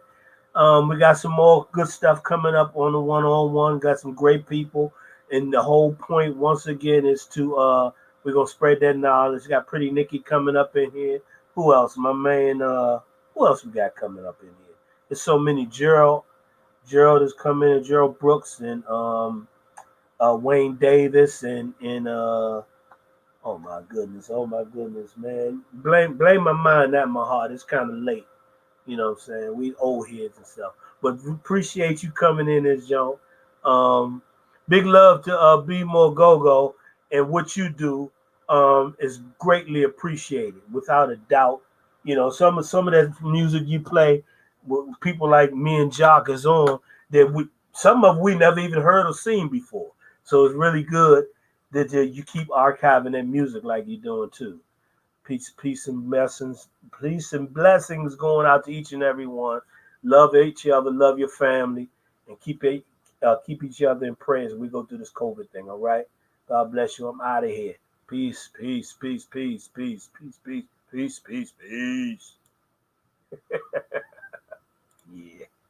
We got some more good stuff coming up on the one-on-one. Got some great people, and the whole point once again is to we're gonna spread that knowledge. Got Pretty Nikki coming up in here. Who else? My man. Who else we got coming up in here? There's so many. Gerald is coming in. Gerald Brooks and Wayne Davis and oh my goodness, man. Blame my mind, not my heart. It's kind of late. You know what I'm saying? We old heads and stuff. But appreciate you coming in this joint. Um, big love to Be More Go Go, and what you do is greatly appreciated, without a doubt. Some of that music you play, people like me and Jacques is on that some of we never even heard or seen before. So it's really good that you keep archiving that music like you're doing too. Peace and blessings. Peace and blessings going out to each and every one. Love each other, love your family, and keep each other in prayer as we go through this COVID thing. All right. God bless you. I'm out of here. Peace, peace, peace, peace, peace, peace, peace, peace, peace, peace. Yeah.